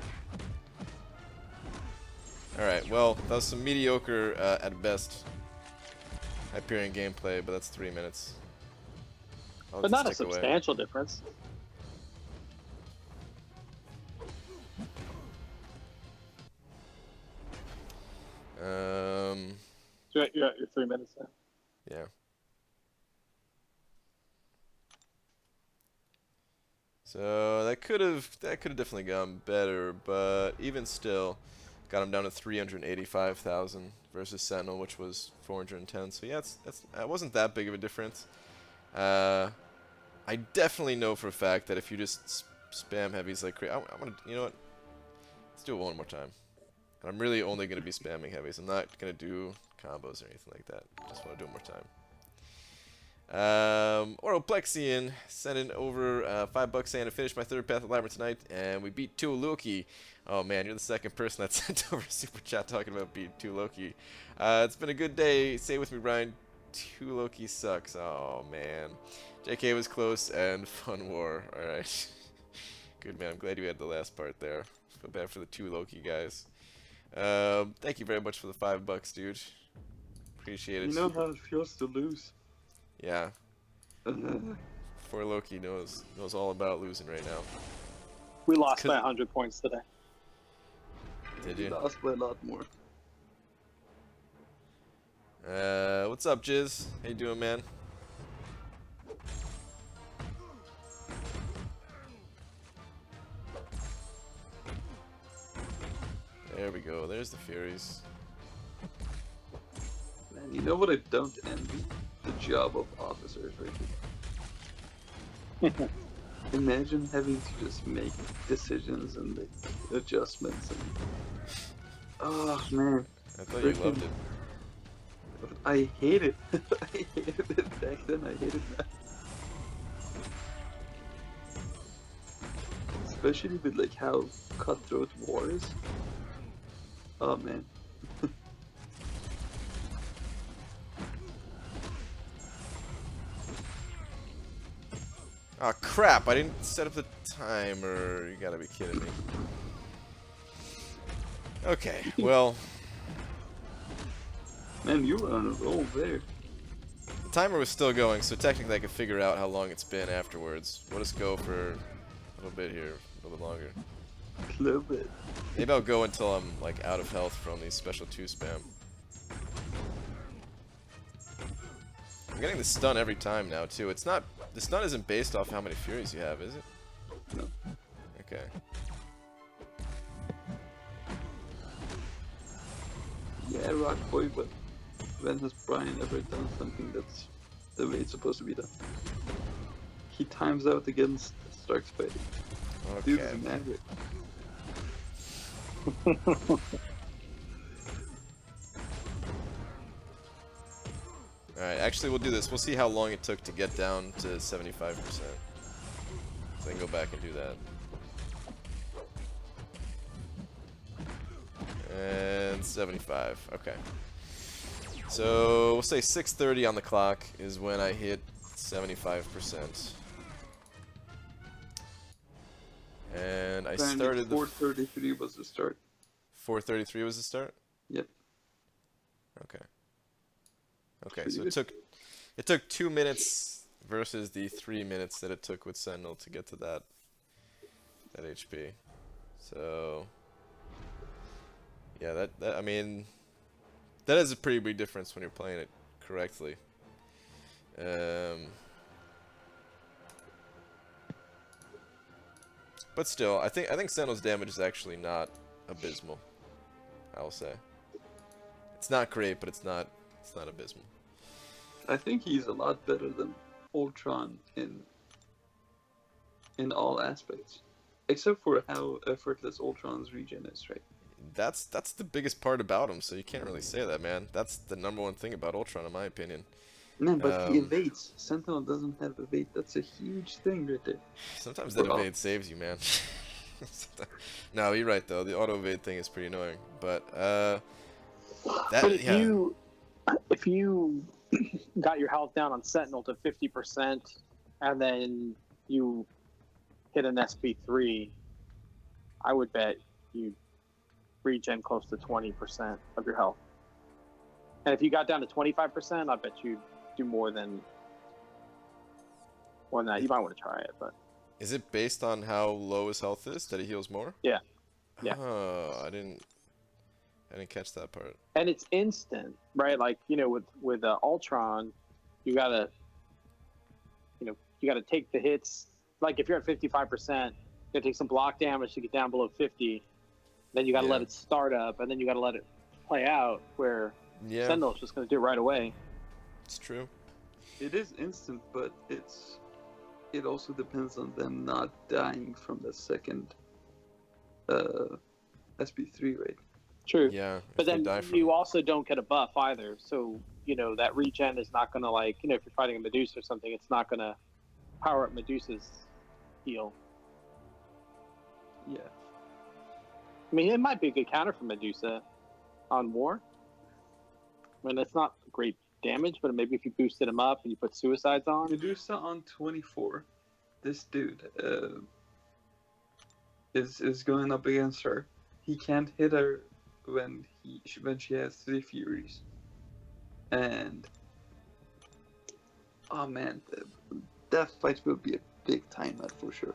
Alright, well, that was some mediocre, at best, Hyperion gameplay, but that's 3 minutes. I'll But just not a tick away. substantial difference. You're at your 3 minutes now. Yeah. So that could have definitely gone better, but even still, got him down to 385,000 versus Sentinel, which was 410. So yeah, that wasn't that big of a difference. I definitely know for a fact that if you just spam heavies like crazy, I'm gonna, you know what? Let's do it one more time. And I'm really only gonna be spamming heavies. I'm not gonna do combos or anything like that. Just want to do it more time. Oroplexian sent in over $5 saying I finished my third path of Labyrinth tonight, and we beat 2 Loki. Oh man, you're the second person that sent over a super chat talking about beating 2 Loki. It's been a good day. Say with me, Brian. 2 Loki sucks. Oh man. JK was close and fun war. Alright. Good man. I'm glad you had the last part there. Feel bad for the 2 Loki guys. Thank you very much for the $5, dude. Appreciate it. You know how it feels to lose. Yeah. Poor Loki knows all about losing right now. We lost by 100 points today. Did You you? lost by a lot more. What's up, Jizz? How you doing, man? There we go. There's the Furies. Man, you know what I don't envy? The job of officers right here. Imagine having to just make decisions and make adjustments and... Oh man. I thought you loved it. I hate it. I hated it back then, I hate it now. Especially with like how cutthroat war is. Oh man. Oh crap, I didn't set up the timer. You gotta be kidding me. Okay, well... Man, you were on a roll there. timer was still going, so technically I could figure out how long it's been afterwards. We'll just go for a little bit here, a little bit longer. A little bit. Maybe I'll go until I'm like out of health from these special 2 spam. I'm getting the stun every time now too. It's not, the stun isn't based off how many Furies you have, is it? No. Okay. Yeah, rock boy, but when has Brian ever done something that's the way it's supposed to be done? He times out against Stark Spade. Dude is Okay. an average. Alright, actually we'll do this. We'll see how long it took to get down to 75%. So I can go back and do that. And 75. Okay. So we'll say 6:30 on the clock is when I hit 75%. And I started the 4:33 was the start. 4:33 was the start? Yep. Okay. Okay, Pretty so good. it took 2 minutes versus the 3 minutes that it took with Sentinel to get to that HP. So yeah, that I mean, that is a pretty big difference when you're playing it correctly. But still, I think Sentinel's damage is actually not abysmal. I will say it's not great, but it's not abysmal. I think he's a lot better than Ultron in all aspects, except for how effortless Ultron's regen is, right? That's the biggest part about him, so you can't really say that, man. That's the #1 thing about Ultron, in my opinion. No, but he Um, evades. Sentinel doesn't have evade. That's a huge thing right there. Sometimes that Well- evade saves you, man. No, you're right though. The auto evade thing is pretty annoying, but that But if yeah. you got your health down on Sentinel to 50%, and then you hit an SP3, I would bet you regen close to 20% of your health. And if you got down to 25%, I bet you'd do more than that. You might want to try it, but Is it based on how low his health is that he heals more? Yeah. Yeah. Oh, I didn't catch that part. and it's instant, right? Like, with Ultron, you gotta take the hits. Like if you're at 55%, you gotta take some block damage to get down below 50. Then you gotta Yeah. let it start up, and then you gotta let it play out. Where Yeah, Sentinel's just gonna do it right away. it's true. It is instant, but it also depends on them not dying from the second SP3 rate. True. Yeah, But if they then die from you also don't get a buff either. So, that regen is not going to, if you're fighting a Medusa or something, it's not going to power up Medusa's heal. Yeah. I mean, it might be a good counter for Medusa on War. I mean, it's not great damage, but maybe if you boosted him up and you put suicides on. Medusa on 24. This dude is going up against her. He can't hit her when she has 3 Furies. And oh man, that fight will be a big timeout for sure.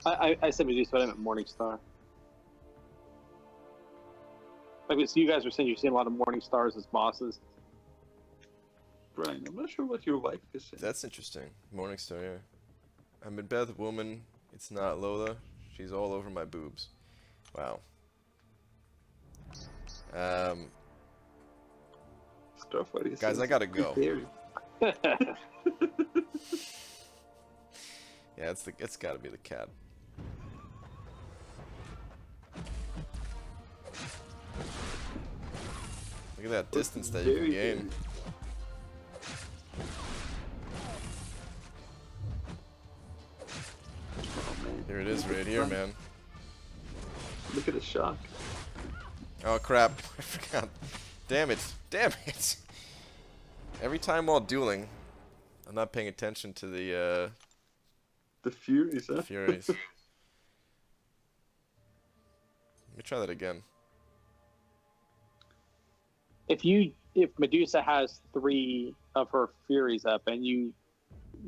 I said Medusa, but I meant Morningstar. Like, so you guys were saying you're seeing a lot of Morningstars as bosses. Brian, I'm not sure what your wife is saying. That's interesting. Morningstar, yeah. I'm in bed with woman. It's not Lola. She's all over my boobs. Wow. Starfire is Guys, I gotta go. Very. Yeah, it's gotta be the cat. Look at that distance that you can Very, gain. Oh man. Here it is right here, man. Look at the shock. Oh crap, I forgot. Damn it, damn it. Every time while dueling, I'm not paying attention to the The Furies, huh? Furies. Let me try that again. If Medusa has 3 of her Furies up and you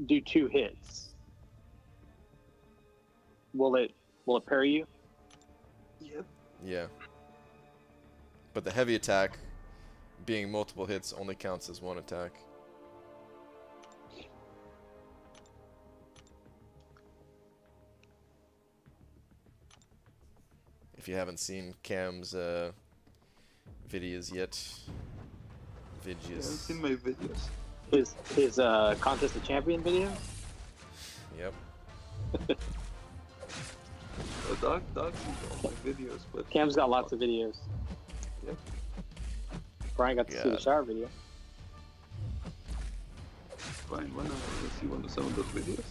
do 2 hits, will it parry you? Yep. Yeah. But the heavy attack, being multiple hits, only counts as 1 attack. If you haven't seen Cam's videos yet, I haven't seen my videos. His ContestChampion video? Yep. Doc sees all my videos, but Cam's got lots of videos. Yep. Brian got to see the God. shower video. Brian, wanna see some of those videos?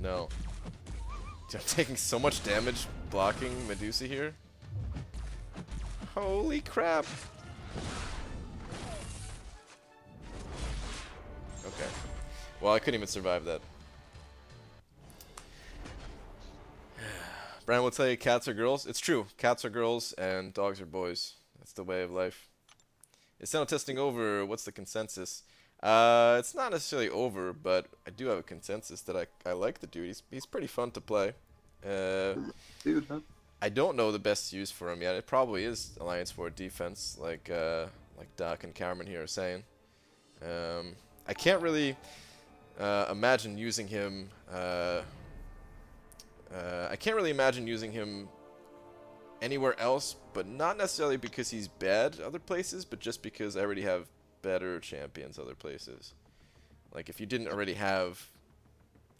No. Dude, I'm taking so much damage blocking Medusa here. Holy crap. Okay. Well, I couldn't even survive that. Brian will tell you cats are girls. It's true. Cats are girls and dogs are boys. That's the way of life. Is Sentinel testing over? What's the consensus? It's not necessarily over, but I do have a consensus that I like the dude. He's pretty fun to play. Dude, huh? I don't know the best use for him yet. It probably is Alliance 4 defense, like Doc and Cameron here are saying. I can't really imagine using him. I can't really imagine using him anywhere else, but not necessarily because he's bad other places, but just because I already have better champions other places. Like if you didn't already have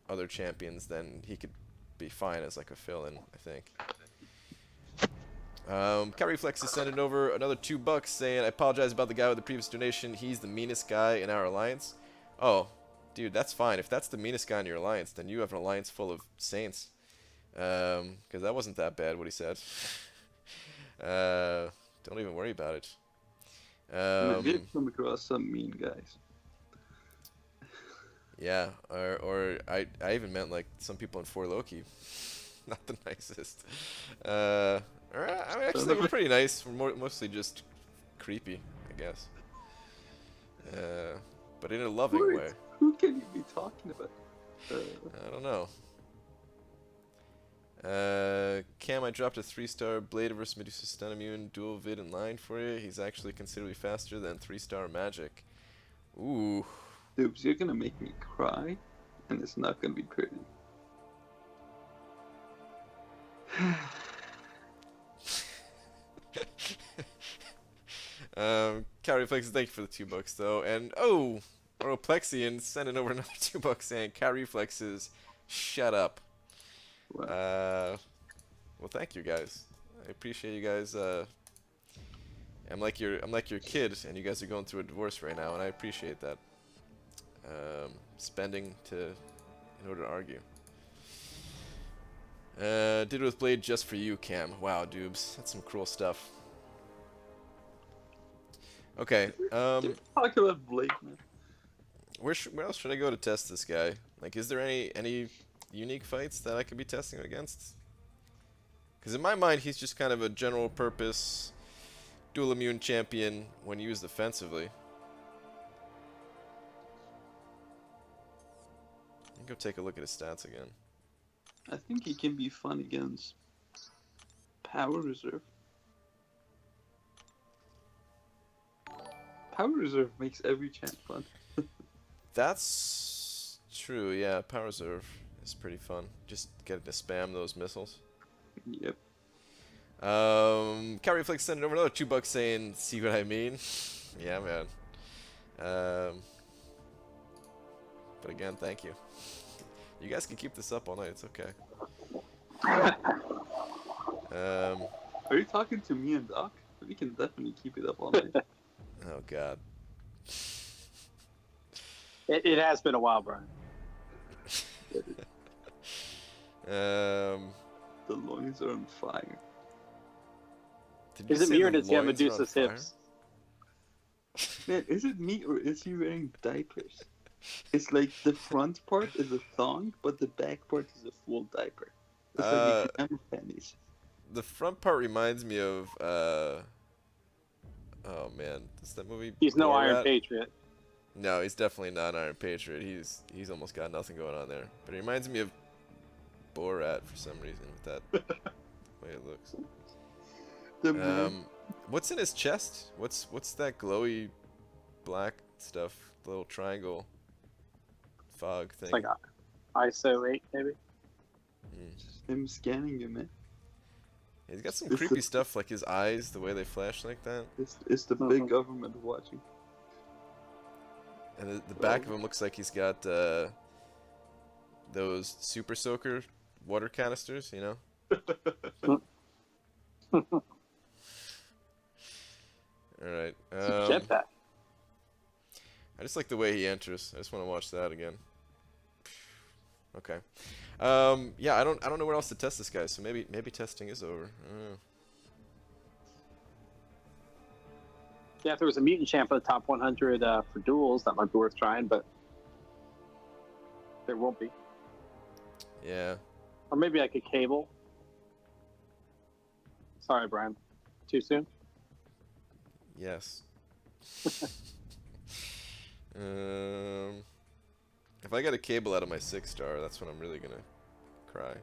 other champions, then he could be fine as like a fill-in, I think. Cat Reflex is sending over another $2 saying, I apologize about the guy with the previous donation. He's the meanest guy in our alliance. Oh, dude, that's fine. If that's the meanest guy in your alliance, then you have an alliance full of saints. Because that wasn't that bad what he said. Don't even worry about it. I did come across some mean guys. Yeah, or I even meant like some people in 4 Loki. Not the nicest. I mean, actually, they were pretty nice. We're mostly just creepy, I guess. But in a loving way. Who can you be talking about? I don't know. Cam, I dropped a 3-star Blade vs Medusa stun immune dual vid in line for you. He's actually considerably faster than 3-star Magic. Ooh. Dude, you're gonna make me cry, and it's not gonna be pretty. Cat Reflexes, thank you for the $2 though. And oh, Oroplexian sending over another $2 saying, Cat Reflexes, shut up. Wow. Well, thank you guys. I appreciate you guys. I'm like your kid, and you guys are going through a divorce right now, and I appreciate that. Spending in order to argue. Did it with Blade just for you, Cam. Wow, Doobs, that's some cruel stuff. Okay. Talk about Blake, man. Where else should I go to test this guy? Like, is there any unique fights that I could be testing him against? Because in my mind, he's just kind of a general purpose dual immune champion when used offensively. Let me go take a look at his stats again. I think he can be fun against Power Reserve. Power Reserve makes every champ fun. That's true, yeah. Power Reserve is pretty fun. Just getting to spam those missiles. Yep. Cat Reflex sending over another $2 saying, see what I mean? Yeah, man. But again, thank you. You guys can keep this up all night, it's okay. Are you talking to me and Doc? We can definitely keep it up all night. Oh, God. It has been a while, Brian. The loins are on fire. Did Is you it say me or the does he have loins are on Medusa's fire? hips? Man, is it me or is he wearing diapers? It's like the front part is a thong, but the back part is a full diaper. It's like pajama panties. The front part reminds me of, oh man, is that movie? He's no Borat? Iron Patriot. No, he's definitely not an Iron Patriot. He's almost got nothing going on there. But he reminds me of Borat for some reason with that way it looks. The man. What's in his chest? What's that glowy black stuff? The little triangle fog thing. It's like ISO 8, maybe. Just him scanning you, man. He's got some It's creepy the- stuff, like his eyes, the way they flash like that. It's the big government watching. And the back of him looks like he's got those Super Soaker water canisters, you know? Alright. Jetpack. I just like the way he enters. I just want to watch that again. Okay. Yeah, I don't know where else to test this guy, so maybe testing is over. I don't know. Yeah, if there was a mutant champ at the top 100 for duels, that might be worth trying, but there won't be. Yeah. Or maybe like a cable. Sorry, Brian. Too soon? Yes. If I get a cable out of my 6-star, that's when I'm really gonna cry.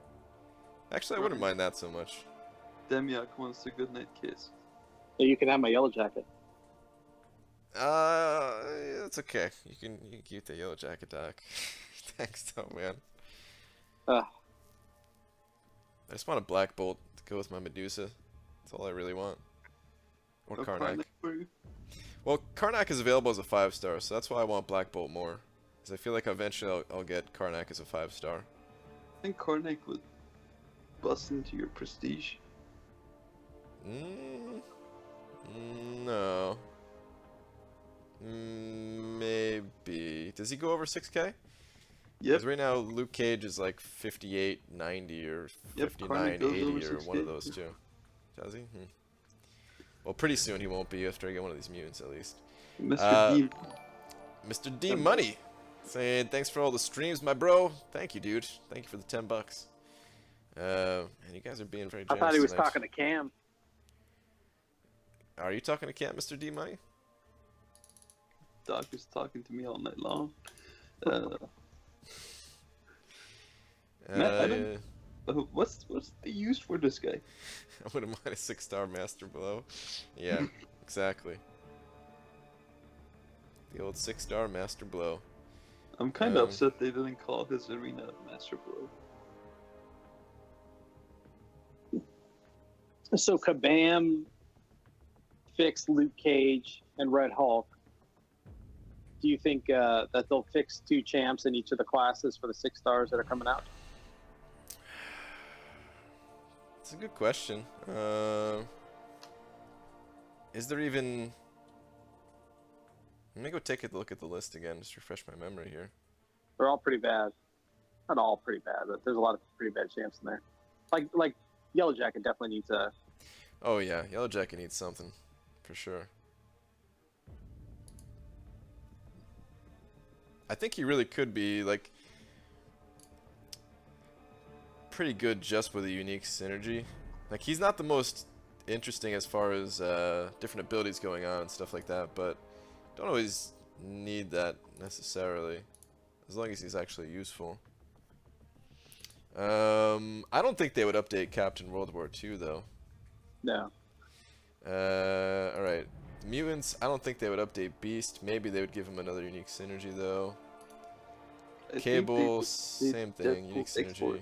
Actually, I wouldn't mind that so much. Demiak wants a good night kiss. Yeah, you can have my yellow jacket. It's okay. You can keep the yellow jacket, Doc. Thanks, though, man. Uh, I just want a black bolt to go with my Medusa. That's all I really want. Or Oh, Karnak. for you. Well, Karnak is available as a 5-star, so that's why I want Black Bolt more. Because I feel like eventually I'll get Karnak as a 5-star. I think Karnak would bust into your prestige. No. Maybe. Does he go over 6k? Yep. Because right now Luke Cage is like 5890 or Yep, Karnak goes 5980 over or one of 6K. those two. Does he? Well, pretty soon he won't be after I get one of these mutants at least. Mr. D. Mr. D Money saying thanks for all the streams, my bro. Thank you, dude. Thank you for the $10. And you guys are being very I generous thought he was tonight. talking to Cam. Are you talking to Camp, Mr. D Money? Doc is talking to me all night long. Man, I don't- what's the use for this guy? I wouldn't mind a 6-star Master Blow. Yeah, exactly. The old 6-star Master Blow. I'm kind of upset they didn't call his arena Master Blow. So Kabam fixed Luke Cage and Red Hulk. Do you think that they'll fix 2 champs in each of the classes for the 6-stars that are coming out? It's a good question. Is there even... Let me go take a look at the list again, just refresh my memory here. They're all pretty bad. Not all pretty bad, but there's a lot of pretty bad champs in there. Like Yellow Jacket definitely needs a... Oh yeah, Yellow Jacket needs something, for sure. I think he really could be, like, pretty good just with a unique synergy. Like, he's not the most interesting as far as different abilities going on and stuff like that, but don't always need that necessarily, as long as he's actually useful. I don't think they would update Captain World War II, though. No. Alright. Mutants, I don't think they would update Beast. Maybe they would give him another unique synergy, though. I think Cable, they same thing, unique Deadpool synergy. Export.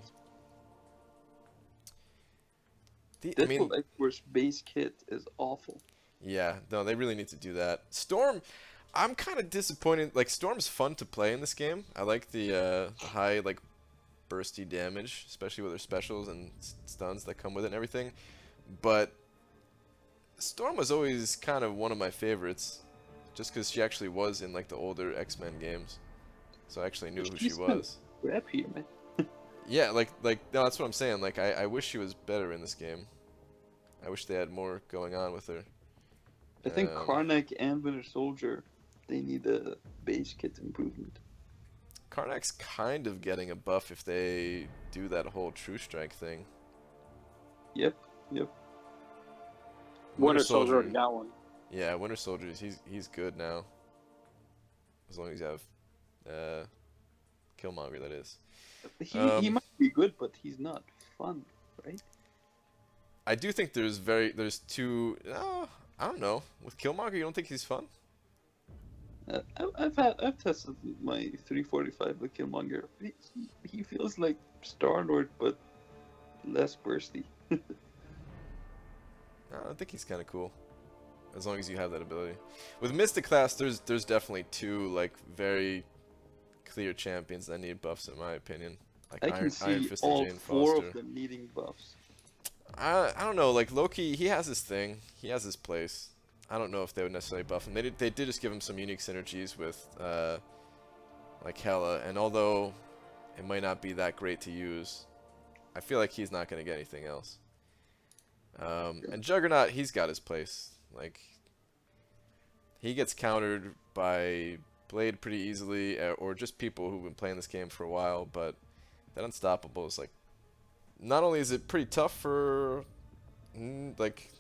I Deadpool mean, Export's base kit is awful. yeah, no, they really need to do that. Storm, I'm kind of disappointed. Like, Storm's fun to play in this game. I like the high, like, bursty damage, especially with her specials and stuns that come with it and everything. But Storm was always kind of one of my favorites, just because she actually was in, like, the older X-Men games. So I actually knew who she She's been was. Crap here, man. Yeah, like no, that's what I'm saying. Like, I wish she was better in this game. I wish they had more going on with her. I think Karnak and Winter Soldier, they need a base kit improvement. Karnak's kind of getting a buff if they do that whole True Strike thing. Yep. Winter Soldier already got one. Yeah, Winter Soldier, he's good now. as long as you have Killmonger, that is. He might be good, but he's not fun, right? I do think there's two. I don't know. With Killmonger, you don't think he's fun? I've tested my 345 with Killmonger. He feels like Star-Lord, but less bursty. I think he's kind of cool, as long as you have that ability. With Mystic class, there's definitely two like very clear champions that need buffs, in my opinion. Like I can see Fist all and Jane four Foster. of them needing buffs. I don't know. Like Loki, he has his thing. He has his place. I don't know if they would necessarily buff him. They did just give him some unique synergies with like Hela, and although it might not be that great to use, I feel like he's not going to get anything else. And Juggernaut, he's got his place. Like, he gets countered by Blade pretty easily, or just people who've been playing this game for a while, but that Unstoppable is like, not only is it pretty tough for, like,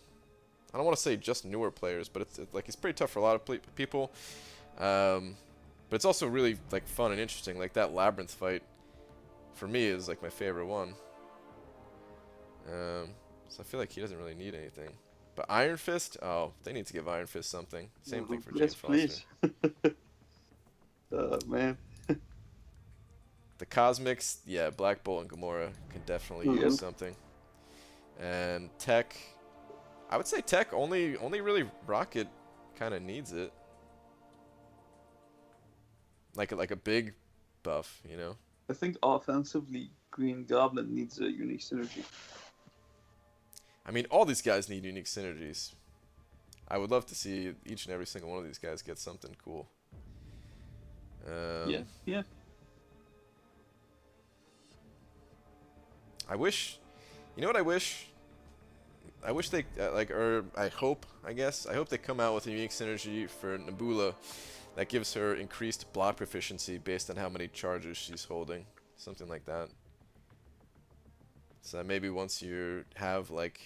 I don't want to say just newer players, but it's like, it's pretty tough for a lot of people. But it's also really, like, fun and interesting. Like, that Labyrinth fight, for me, is, like, my favorite one. So I feel like he doesn't really need anything. But Iron Fist? Oh, they need to give Iron Fist something. Same thing for Jane Foster. Yes, please. Oh, man. The Cosmics, yeah, Black Bolt and Gamora can definitely use something. And Tech, I would say Tech only really Rocket kind of needs it. Like a big buff, you know? I think offensively, Green Goblin needs a unique synergy. I mean, all these guys need unique synergies. I would love to see each and every single one of these guys get something cool. Yeah. I wish, you know what I wish? I wish they, I hope they come out with a unique synergy for Nebula that gives her increased block proficiency based on how many charges she's holding. Something like that. So maybe once you have like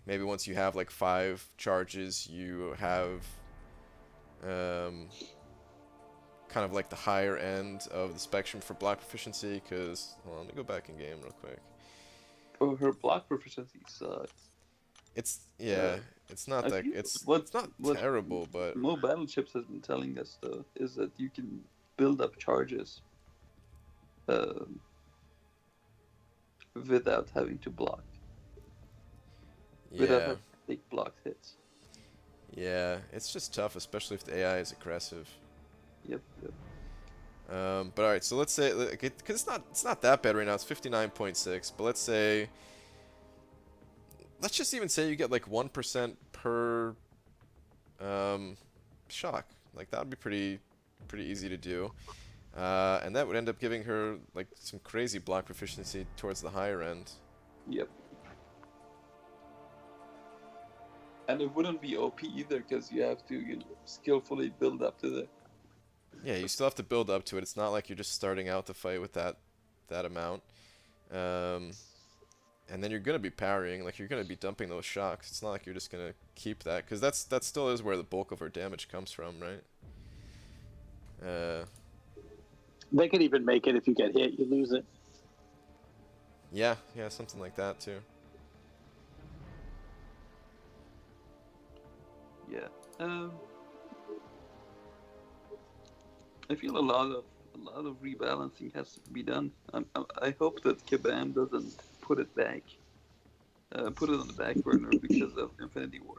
5 charges, you have kind of like the higher end of the spectrum for block proficiency. Because let me go back in game real quick. Oh, her block proficiency sucks. It's not that it's not terrible, but Mo Battleships has been telling us though is that you can build up charges without having to block. Without having to take blocked hits. Yeah, it's just tough, especially if the AI is aggressive. Yep. But alright, so let's say, because it's not that bad right now, it's 59.6, but let's just even say you get like 1% per shock. Like, that would be pretty easy to do. And that would end up giving her like some crazy block proficiency towards the higher end. Yep. And it wouldn't be OP either, because you have to skillfully build up to the... Yeah, you still have to build up to it. It's not like you're just starting out the fight with that amount. And then you're going to be parrying, like you're going to be dumping those shocks. It's not like you're just going to keep that, because that still is where the bulk of her damage comes from, right? They could even make it if you get hit, you lose it. Yeah, something like that too. Yeah. I feel a lot of rebalancing has to be done. I hope that Kabam doesn't put it on the back burner because of Infinity War.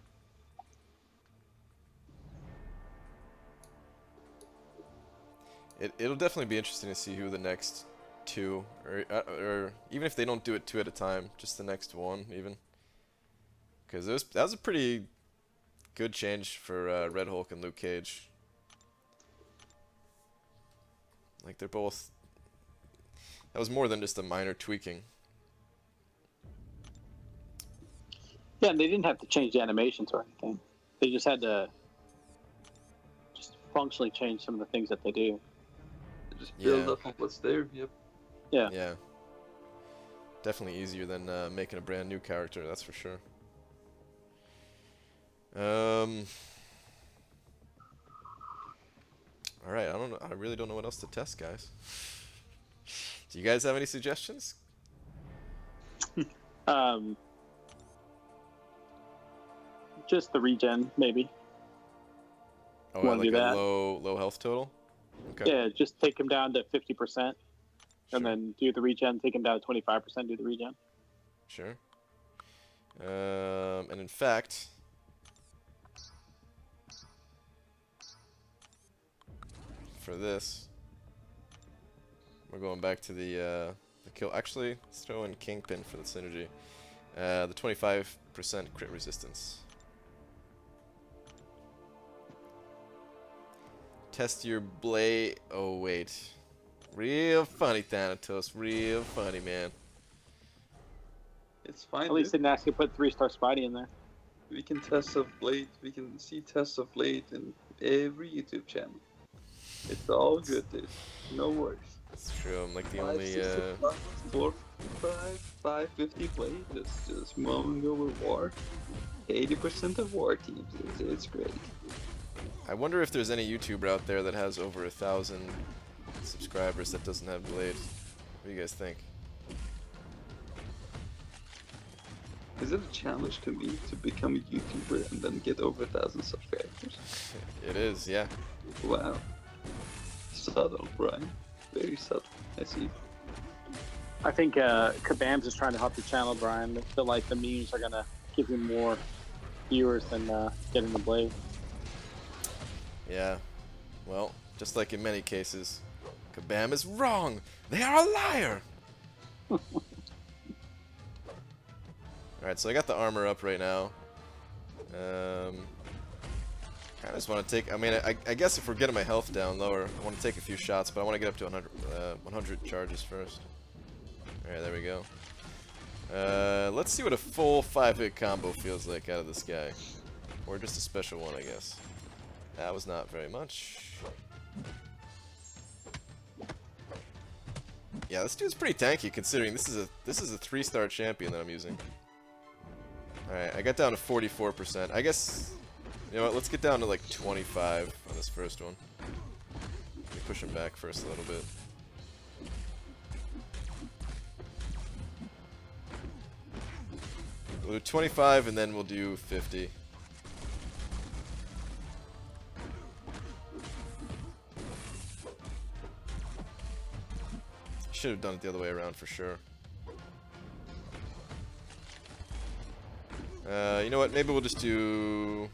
It'll definitely be interesting to see who the next 2, or even if they don't do it 2 at a time, just the next 1 even. Because that was a pretty good change for Red Hulk and Luke Cage. Like, they're both... That was more than just a minor tweaking. Yeah, and they didn't have to change the animations or anything. They just had to just functionally change some of the things that they do. Just build up on what's there. Yep. Yeah. Definitely easier than making a brand new character, that's for sure. All right, I don't know. I really don't know what else to test, guys. Do you guys have any suggestions? Just the regen, maybe. Oh, Wanna like do a that? low health total. Okay. Yeah, just take him down to 50%, Sure. and then do the regen. Take him down to 25%. Do the regen. Sure. And in fact, for this, we're going back to the kill. Actually, let's throw in Kingpin for the synergy. The 25% crit resistance. Test your blade. Oh wait, real funny, Thanatos. Real funny, man. It's fine. At least dude. didn't ask you to put 3-star Spidey in there. We can test of blade. We can see tests of blade in every YouTube channel. It's all good, dude. No worries. It's true. I'm like the only. 455, 550 blade. Just mowing over war. 80% of war teams. It's great. I wonder if there's any YouTuber out there that has over 1,000 subscribers that doesn't have blade. What do you guys think? Is it a challenge to me to become a YouTuber and then get over 1,000 subscribers? It is, yeah. Wow. Subtle, Brian. Very subtle. I see. I think Kabams is trying to help the channel, Brian. I feel like the memes are gonna give you more viewers than getting the blade. Yeah. Well, just like in many cases, Kabam is wrong. They are a liar. Alright, so I got the armor up right now. Kind of just want to take... I mean, I guess if we're getting my health down lower, I want to take a few shots, but I want to get up to 100 charges first. Alright, there we go. Let's see what a full 5-hit combo feels like out of this guy. Or just a special one, I guess. That was not very much. Yeah, this dude's pretty tanky considering this is a 3-star champion that I'm using. Alright, I got down to 44%. I guess, you know what, let's get down to like 25 on this first one. Let me push him back first a little bit. We'll do 25 and then we'll do 50. Should have done it the other way around for sure. You know what? Maybe we'll just do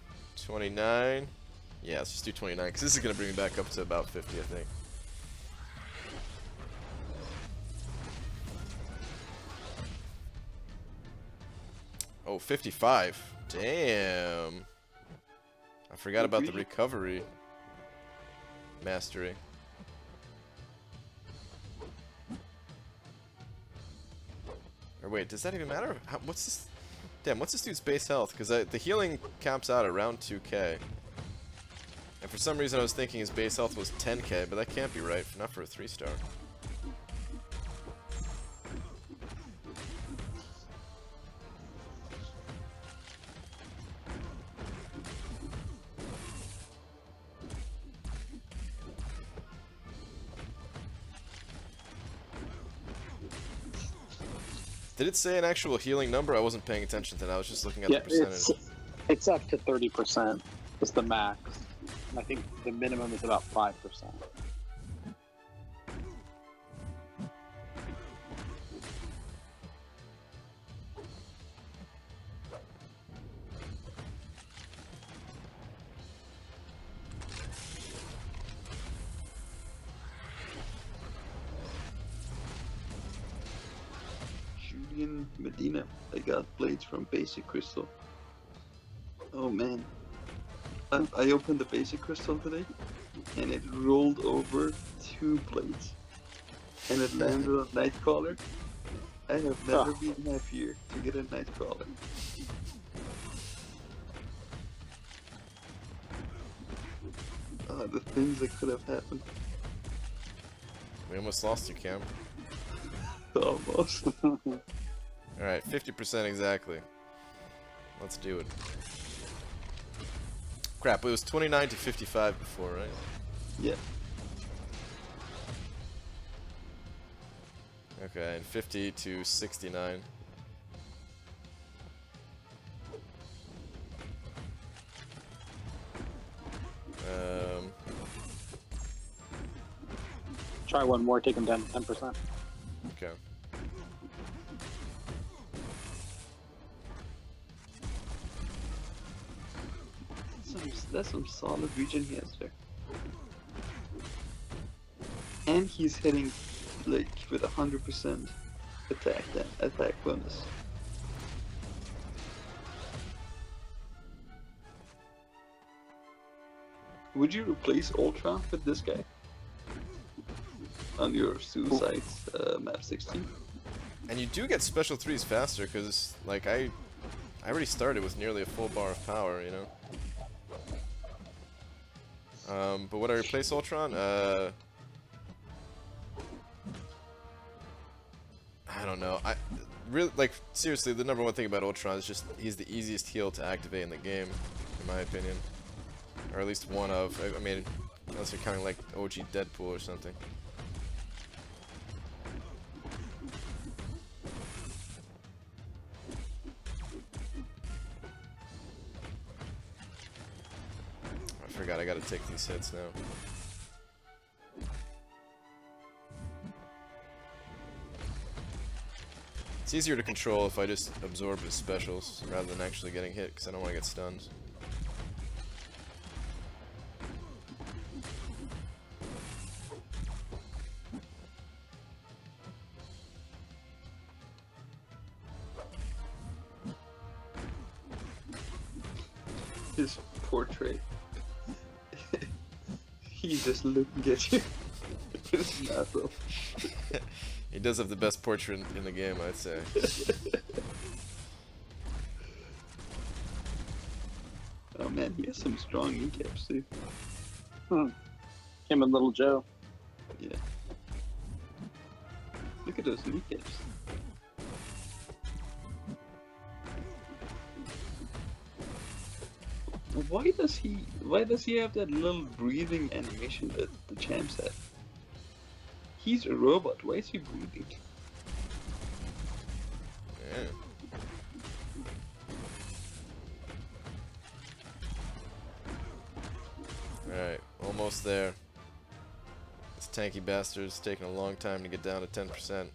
29. Yeah, let's just do 29 because this is gonna bring me back up to about 50, I think. Oh, 55. Damn. I forgot about the recovery mastery. Or wait, does that even matter? What's this? Damn, what's this dude's base health? Because the healing caps out around 2k. And for some reason I was thinking his base health was 10k, but that can't be right, not for a 3-star. Did it say an actual healing number? I wasn't paying attention to that. I was just looking at the percentage. It's up to 30%. It's the max. And I think the minimum is about 5%. Medina. I got blades from Basic Crystal. Oh man. I opened the Basic Crystal today and it rolled over 2 blades. And it landed on Nightcrawler. I have never been happier to get a Nightcrawler. The things that could have happened. We almost lost you, Cam. Almost. Alright, 50% exactly. Let's do it. Crap, it was 29 to 55 before, right? Yeah. Okay, and 50 to 69. Try one more, take him down to 10%. Okay. That's some solid regen he has there. And he's hitting like with 100% attack bonus. Would you replace Ultra with this guy on your Suicides map 16? And you do get special 3s faster, because, like, I already started with nearly a full bar of power, you know? But would I replace Ultron? I don't know. Really, like, seriously, the number one thing about Ultron is just he's the easiest heal to activate in the game, in my opinion. Or at least one of. I mean, unless you're counting, like, OG Deadpool or something. I forgot I gotta take these hits now. It's easier to control if I just absorb his specials rather than actually getting hit, because I don't want to get stunned. His portrait. He's just looking at you. It's natural. He does have the best portrait in the game, I'd say. Oh man, he has some strong kneecaps too. Him and Little Joe. Yeah. Look at those kneecaps. Why does he have that little breathing animation that the champs have? He's a robot, why is he breathing? Yeah. Alright, almost there. This tanky bastard's taking a long time to get down to 10%.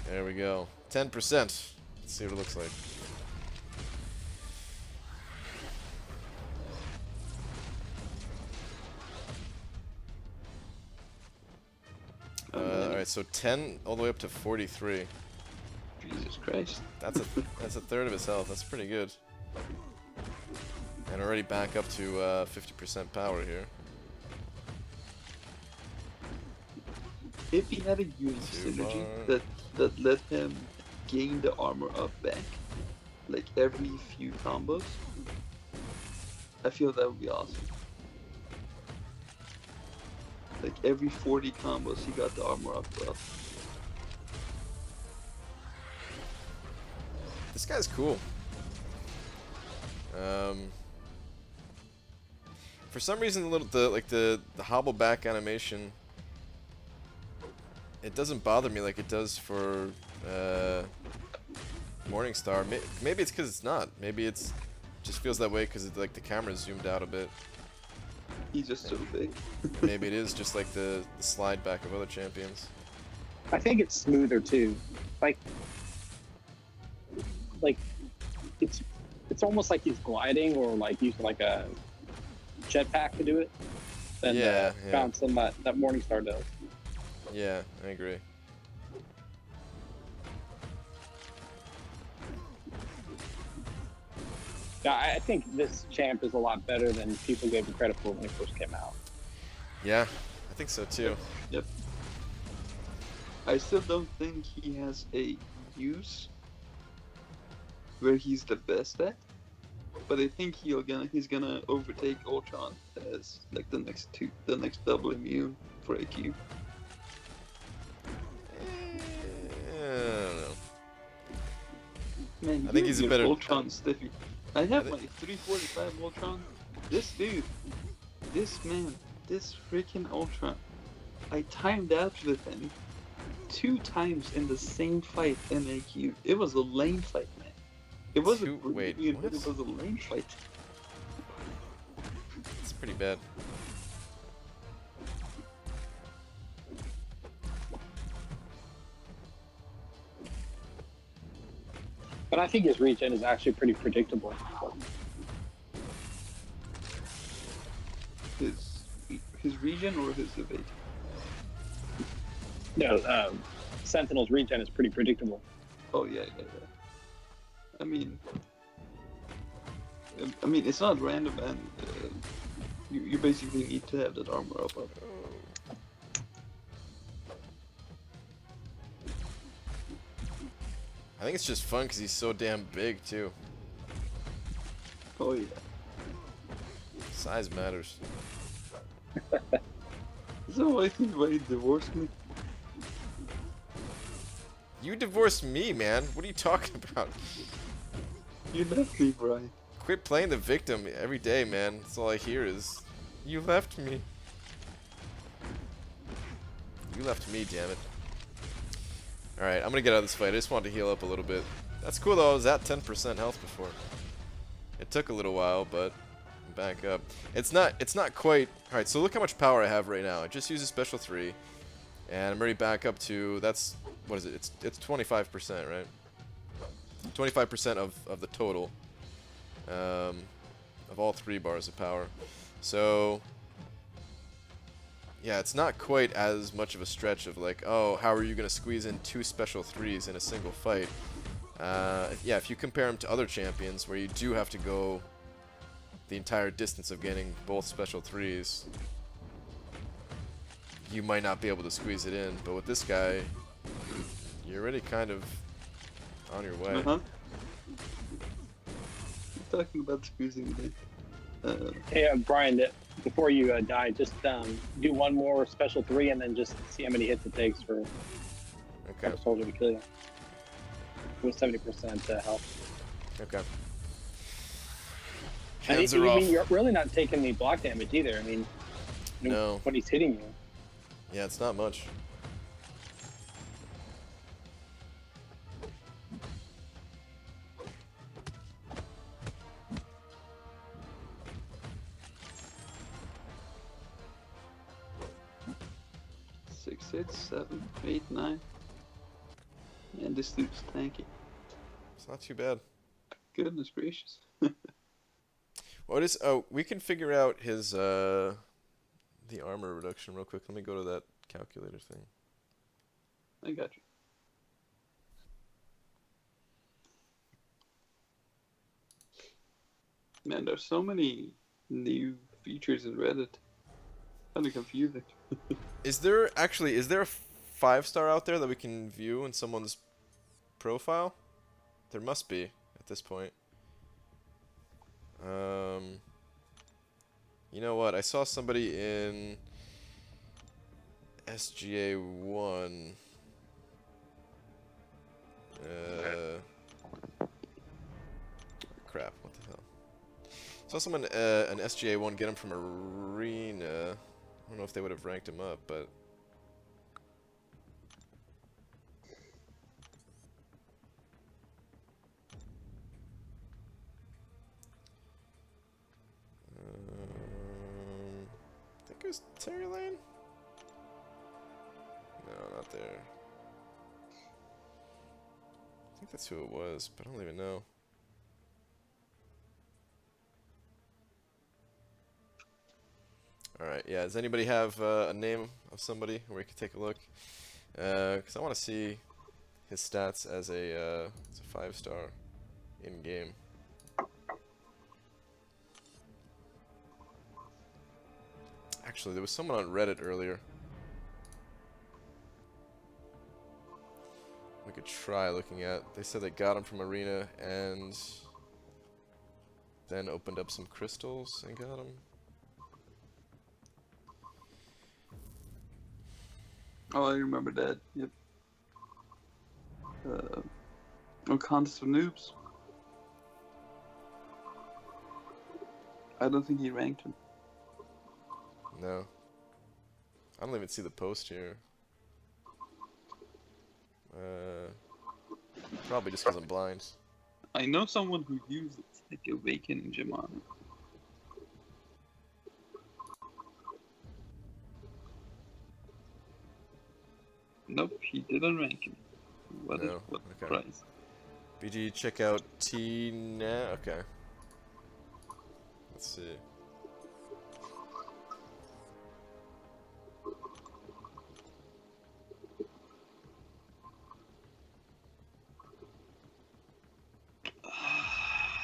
There we go. 10%. Let's see what it looks like. Alright, so 10 all the way up to 43. Jesus Christ. That's a third of his health. That's pretty good. And already back up to 50% power here. If he had a unique synergy that let him gain the armor up back, like every few combos, I feel that would be awesome. Like every 40 combos, he got the armor up well. This guy's cool. For some reason, the hobble back animation, it doesn't bother me like it does for Morningstar. Maybe it's because it's not. Maybe it's just feels that way because like the camera's zoomed out a bit. He's just so big. Maybe it is just like the slide back of other champions. I think it's smoother too. Like it's almost like he's gliding or like using like a jetpack to do it. Than Yeah. bouncing that Morningstar does. Yeah, I agree. Yeah, I think this champ is a lot better than people gave him credit for when he first came out. Yeah, I think so too. Yep. I still don't think he has a use where he's the best at, but I think he's gonna overtake Ultron as like the next double immune for AQ. I don't know. Man, I think he's a better Ultron stiffy. I have my 345 Ultron. This dude, this man, this freaking Ultron I timed out with him 2 times in the same fight in AQ. It was a lane fight, man. It wasn't Wait, brilliant, what? but it was a lane fight. It's pretty bad. But I think his regen is actually pretty predictable. His regen or his evade? No, Sentinel's regen is pretty predictable. Oh yeah. I mean, it's not random, and you basically need to have that armor up. I think it's just fun because he's so damn big too. Oh yeah. Size matters. Is that why he divorced me? You divorced me, man. What are you talking about? You left me, Brian. Quit playing the victim every day, man. That's all I hear is, you left me. You left me, damn it. Alright, I'm gonna get out of this fight. I just wanted to heal up a little bit. That's cool though, I was at 10% health before. It took a little while, but I'm back up. It's not quite... Alright, so look how much power I have right now. I just used a special 3, and I'm already back up to... That's... What is it? It's 25%, right? 25% of the total. Of all 3 bars of power. So... Yeah, it's not quite as much of a stretch of like, oh, how are you going to squeeze in 2 special 3s in a single fight? Yeah, if you compare them to other champions where you do have to go the entire distance of getting both special 3s, you might not be able to squeeze it in. But with this guy, you're already kind of on your way. You're talking about squeezing it in. Hey, Brian, before you die, just do one more special 3 and then just see how many hits it takes for Okay. soldier to kill you. With 70% health. Okay. And Hands you are off. mean you're really not taking the block damage either. I mean, No. when he's hitting you. Yeah, it's not much. Six hits, 7, 8, 9. And this dude's tanky. It's not too bad. Goodness gracious. What is... Oh, we can figure out his, the armor reduction real quick. Let me go to that calculator thing. I got you. Man, there's so many new features in Reddit. Kind of confusing. Is there a 5-star out there that we can view in someone's profile? There must be at this point. You know what? I saw somebody in SGA1. Crap, what the hell? Saw someone an SGA1 get him from Arena. I don't know if they would have ranked him up, but I think it was Terry Lane? No, not there. I think that's who it was, but I don't even know. Alright, yeah, does anybody have a name of somebody where we can take a look? Because I want to see his stats as a 5-star in-game. Actually, there was someone on Reddit earlier. We could try looking at. They said they got him from Arena and then opened up some crystals and got him. Oh, I remember that. Yep. On Contest of Noobs. I don't think he ranked him. No. I don't even see the post here. Probably just because I'm blind. I know someone who used it, like Awakening Gemana. Nope, he didn't rank him. What No, okay. price? BG, check out T now. Okay. Let's see.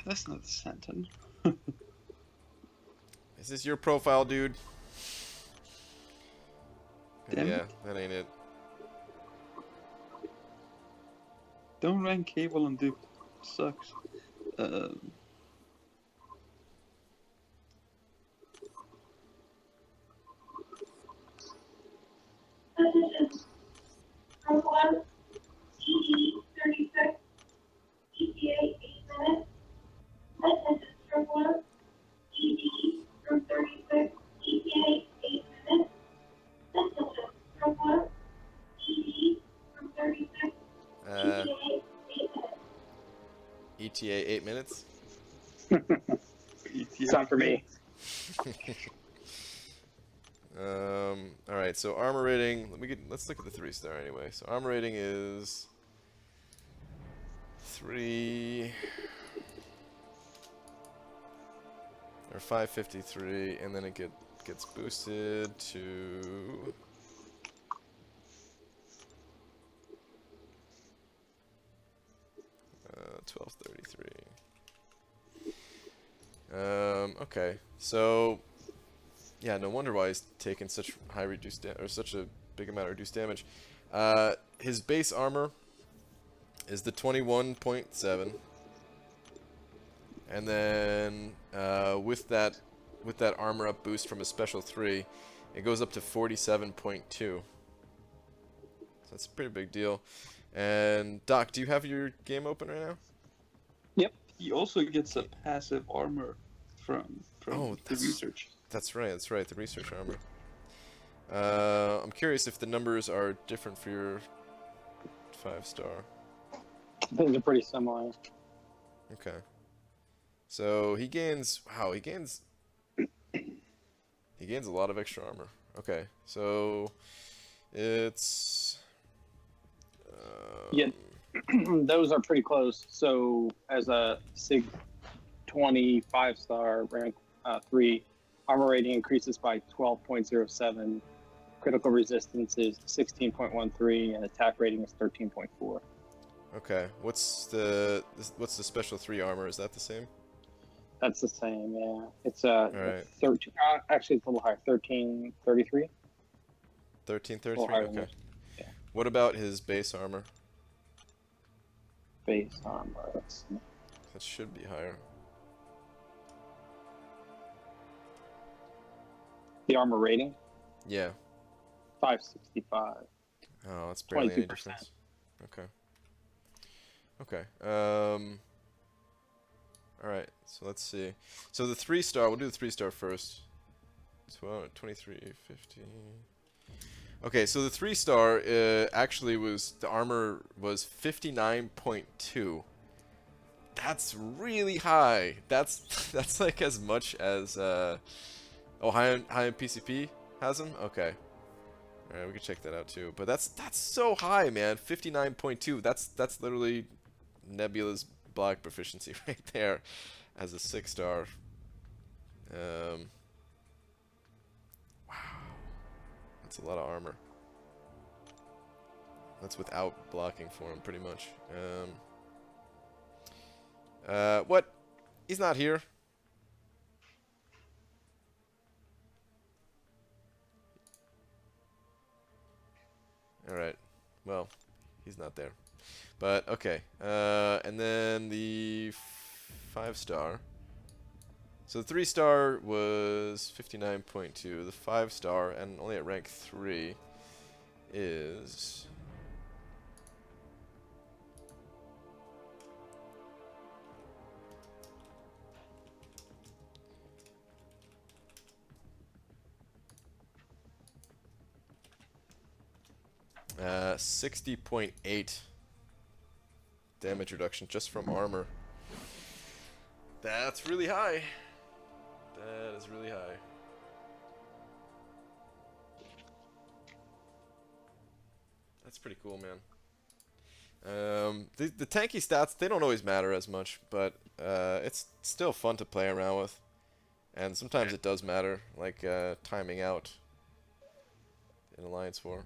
That's not the Sentinel. Is this your profile, dude? Damn Yeah, it. that ain't it. Don't rank Cable and Dupe. Sucks. From 36, ETA 8 minutes. Attendance from 1, ED from 36, ETA 8 minutes. Attendance from 1, ED from 36, ETA 8 minutes. ETA 8 minutes? It's not for me. Alright, so armor rating, let's look at the 3-star anyway. So armor rating is 3 or 553, and then it gets boosted to 1233. Okay, so yeah, no wonder why he's taking such high reduced or such a big amount of reduced damage. His base armor is the 21.7, and then with that armor up boost from a special 3, it goes up to 47.2. So that's a pretty big deal. And Doc, do you have your game open right now? Yep. He also gets a passive armor from the research. That's right, the research armor. I'm curious if the numbers are different for your 5-star. I think they're pretty similar. Okay. So he gains, wow, he gains a lot of extra armor. Okay, so it's Yeah, those are pretty close. So as a SIG 25-star rank 3, armor rating increases by 12.07, critical resistance is 16.13, and attack rating is 13.4. okay. What's the special 3 armor? Is that the same? That's the same, yeah. It's right. 13. Actually, it's a little higher. 1333. 1333. higher than Okay. this. Yeah. What about his base armor? Base armor. Let's see. That should be higher. The armor rating Yeah. 565. Oh, that's barely any 22%. difference. Okay. Okay. Alright, so let's see. So the 3-star, we'll do the 3-star first. 2350. Okay, so the 3-star actually the armor was 59.2. That's really high. That's like as much as high on PCP has him? Okay. Alright, we can check that out too. But that's so high, man. 59.2. That's literally Nebula's block proficiency right there as a 6-star. Wow. That's a lot of armor. That's without blocking for him, pretty much. What? He's not here. Alright. Well, he's not there. But, okay. And then the 5-star. So the 3-star was 59.2. The 5-star, and only at rank 3, is... 60.8 damage reduction just from armor. That's really high. That is really high. That's pretty cool, man. The tanky stats, they don't always matter as much, but it's still fun to play around with. And sometimes it does matter, like timing out in Alliance War.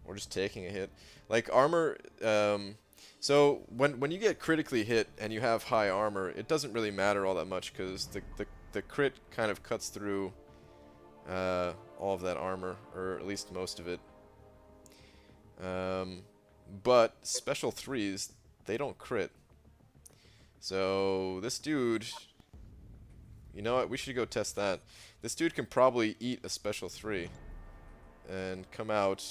Or just taking a hit. Like armor, so when you get critically hit and you have high armor, it doesn't really matter all that much because the crit kind of cuts through all of that armor, or at least most of it. But special 3s, they don't crit. So this dude, you know what, we should go test that. This dude can probably eat a special 3 and come out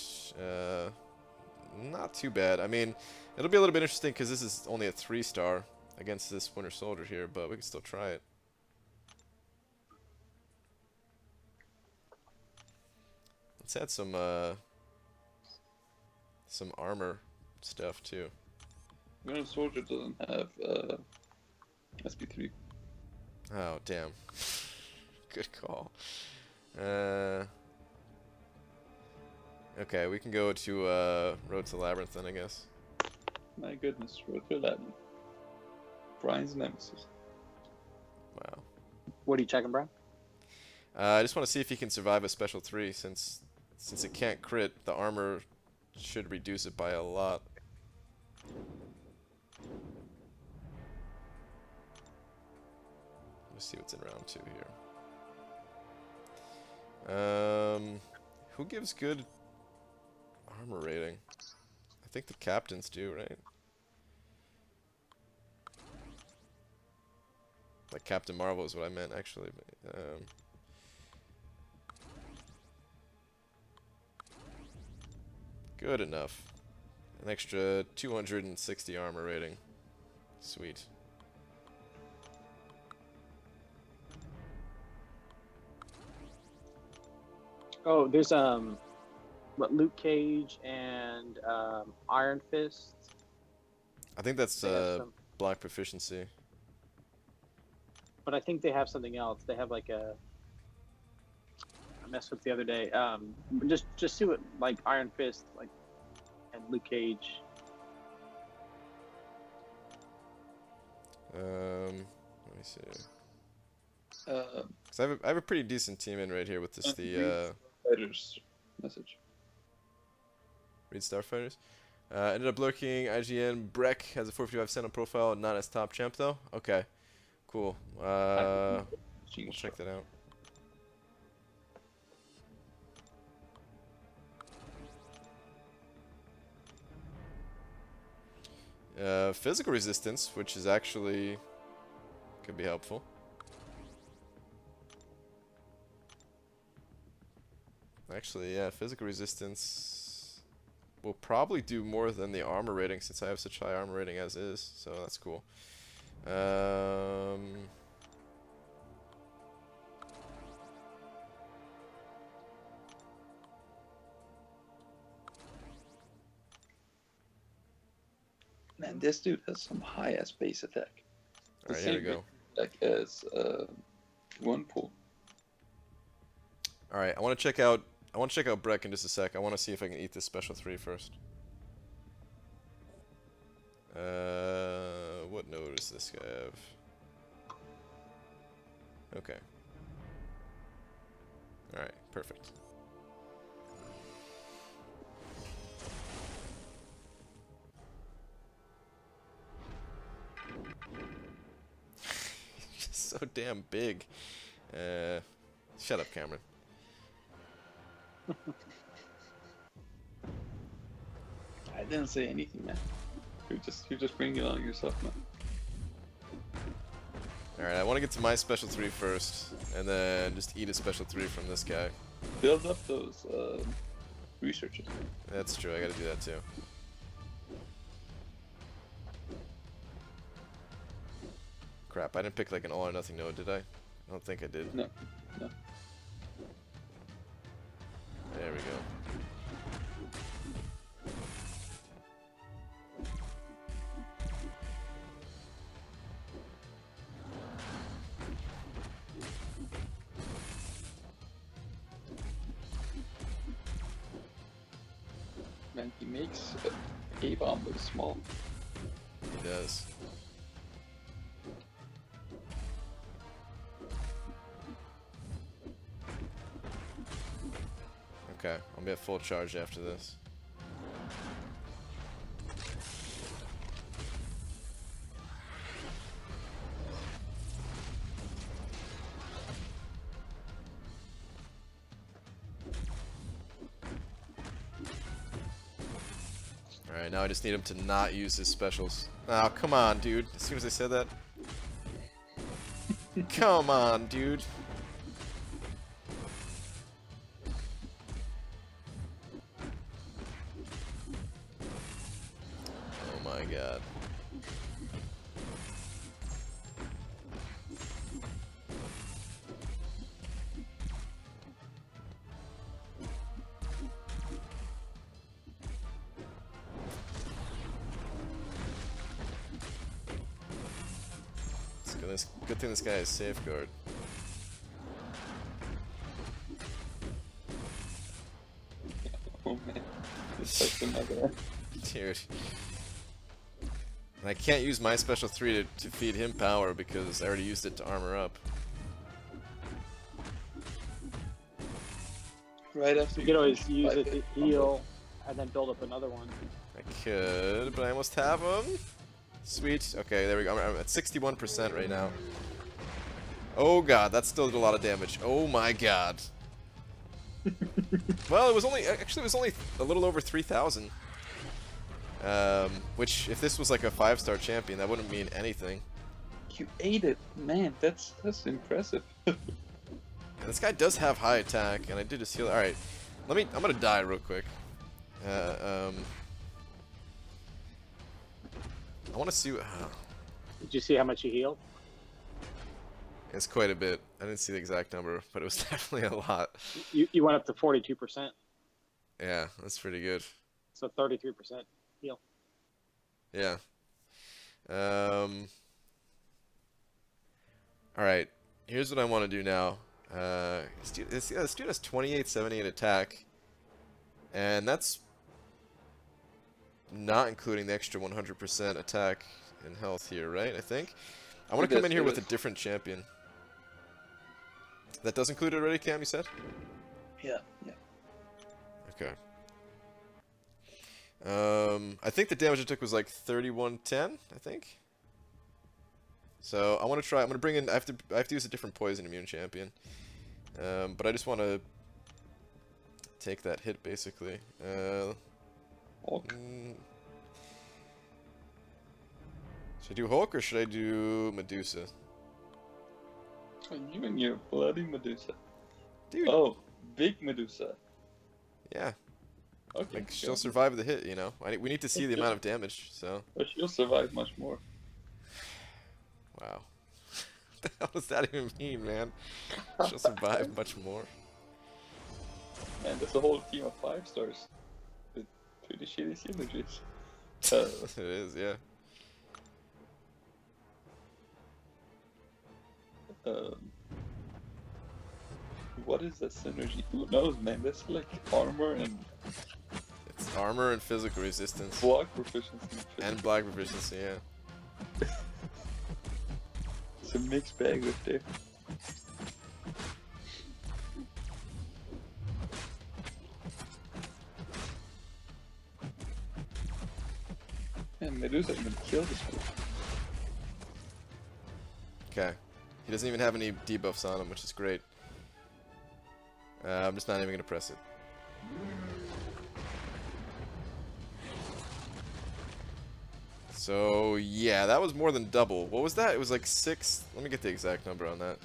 not too bad. I mean, it'll be a little bit interesting because this is only a 3-star against this Winter Soldier here, but we can still try it. Let's add some armor stuff too. Winter Soldier doesn't have SP3. Oh, damn. Good call. Okay, we can go to Road to Labyrinth then, I guess. My goodness, Road to Labyrinth. Brian's nemesis. Wow. What are you checking, Brian? I just want to see if he can survive a special 3, since it can't crit, the armor should reduce it by a lot. Let's see what's in round 2 here. Who gives good armor rating? I think the captains do, right? Like Captain Marvel is what I meant, actually. Good enough. An extra 260 armor rating. Sweet. Oh, there's what, Luke Cage and Iron Fist. I think that's They have some, block proficiency. but I think they have something else. They have like a. I messed with the other day. Just see what like Iron Fist like, and Luke Cage. Let me see. Uh, 'Cause I have a pretty decent team in right here with this Fighters message. Read Starfighters. Ended up lurking IGN. Breck has a 455 Sentinel profile, not as top champ though. Okay, cool. We'll check that out. Physical resistance, which is actually could be helpful. Actually, yeah, physical resistance will probably do more than the armor rating since I have such high armor rating as is, so that's cool. Man, this dude has some high ass base attack. The Alright, here we same go. base attack as one pull. Alright, I want to check out Breck in just a sec. I want to see if I can eat this special 3 first. What node does this guy have? Okay. Alright, perfect. Just so damn big. Shut up, Cameron. I didn't say anything, man. You're just bringing it on yourself, man. Alright, I want to get to my special 3 first, and then just eat a special 3 from this guy. Build up those researches. That's true, I gotta do that too. Crap, I didn't pick like an all or nothing node, did I? I don't think I did. No, no. There we go. Man, he makes a bomb look small. He does. Okay, I'll be at full charge after this. Alright, now I just need him to not use his specials. Oh, come on, dude. As soon as I said that. Come on, dude. Oh my god. Good thing this guy is safeguard. Oh man, it's like another. Dude. And I can't use my special 3 to feed him power because I already used it to armor up. Right after You could always use it fight to heal and then build up another one. I could, but I almost have him. Sweet. Okay, there we go. I'm at 61% right now. Oh god, that still did a lot of damage. Oh my god. Well, it was only a little over 3,000. Which, if this was like a 5-star champion, that wouldn't mean anything. You ate it, man. That's impressive. And this guy does have high attack, and I did just heal. All right, I'm gonna die real quick. I want to see. Did you see how much he healed? It's quite a bit. I didn't see the exact number, but it was definitely a lot. You went up to 42%, Yeah, that's pretty good. so 33% heal. Yeah. All right. Here's what I want to do now. This dude has 2878 attack, and that's not including the extra 100% attack and health here, right? I think. I want to come in here with a different champion. That does include it already, Cam, you said? Yeah, yeah. Okay. I think the damage I took was like 3110, I think. So I want to try. I'm gonna bring in. I have to use a different poison immune champion. But I just want to take that hit basically. Hulk. Should I do Hulk or should I do Medusa? You and your bloody Medusa. Dude. Oh, big Medusa. Yeah. Okay. Like she'll survive the hit, you know. We need to see the amount of damage. So. But she'll survive much more. Wow. What the hell does that even mean, man? She'll survive much more. Man, there's a whole team of 5 stars with pretty shitty synergies. It is, yeah. What is that synergy? Who knows, man? That's like armor and It's armor and physical resistance. block proficiency. And black proficiency, yeah. It's a mixed bag right there. And Medusa even killed this one. Okay. He doesn't even have any debuffs on him, which is great. I'm just not even gonna press it. So yeah, that was more than double. What was that? It was like 6. Let me get the exact number on that.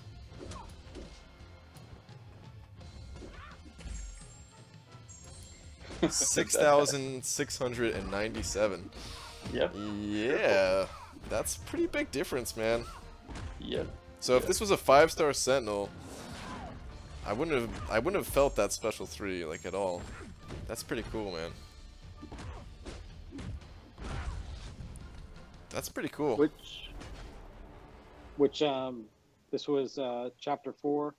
$6,697. Yep. Yeah, that's a pretty big difference, man. Yep. So if this was a 5-star Sentinel, I wouldn't have felt that special 3 like at all. That's pretty cool, man. That's pretty cool. Which this was chapter 4.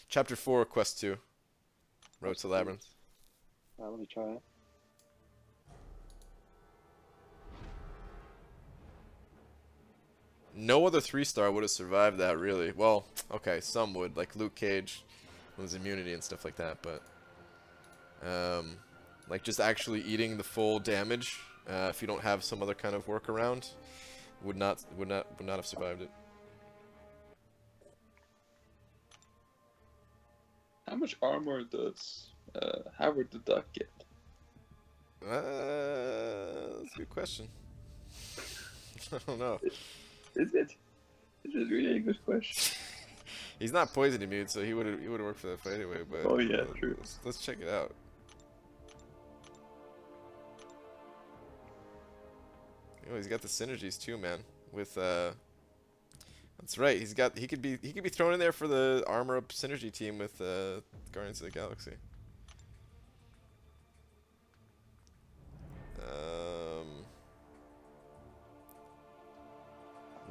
Chapter 4, Quest 2. Road to Labyrinth. Let me try it. No other 3-star would have survived that, really. Well, okay, some would, like Luke Cage, with his immunity and stuff like that, but like just actually eating the full damage, if you don't have some other kind of workaround, would not have survived it. How much armor does Howard the Duck get? That's a good question. I don't know. Is it? It is really a good question. He's not poison immune, so he would worked for that fight anyway. But Oh yeah, true. Let's check it out. Oh, he's got the synergies too, man. With that's right. He could be thrown in there for the armor up synergy team with Guardians of the Galaxy.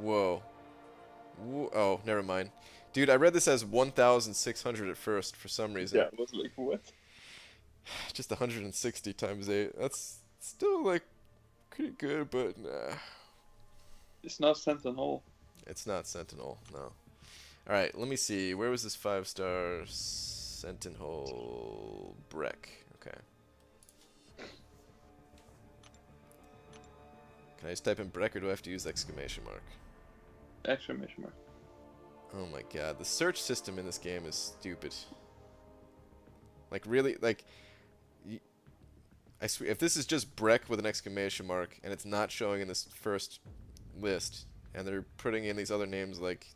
Whoa. Oh, never mind. Dude, I read this as 1,600 at first for some reason. Yeah, I was like, what? Just 160 times 8. That's still, like, pretty good, but nah. It's not Sentinel. It's not Sentinel, no. Alright, let me see. Where was this 5-star Sentinel Breck? Okay. Can I just type in Breck, or do I have to use exclamation mark? Exclamation mark. Oh my god, the search system in this game is stupid. Like, really, like, I swear, if this is just Breck with an exclamation mark, and it's not showing in this first list, and they're putting in these other names like...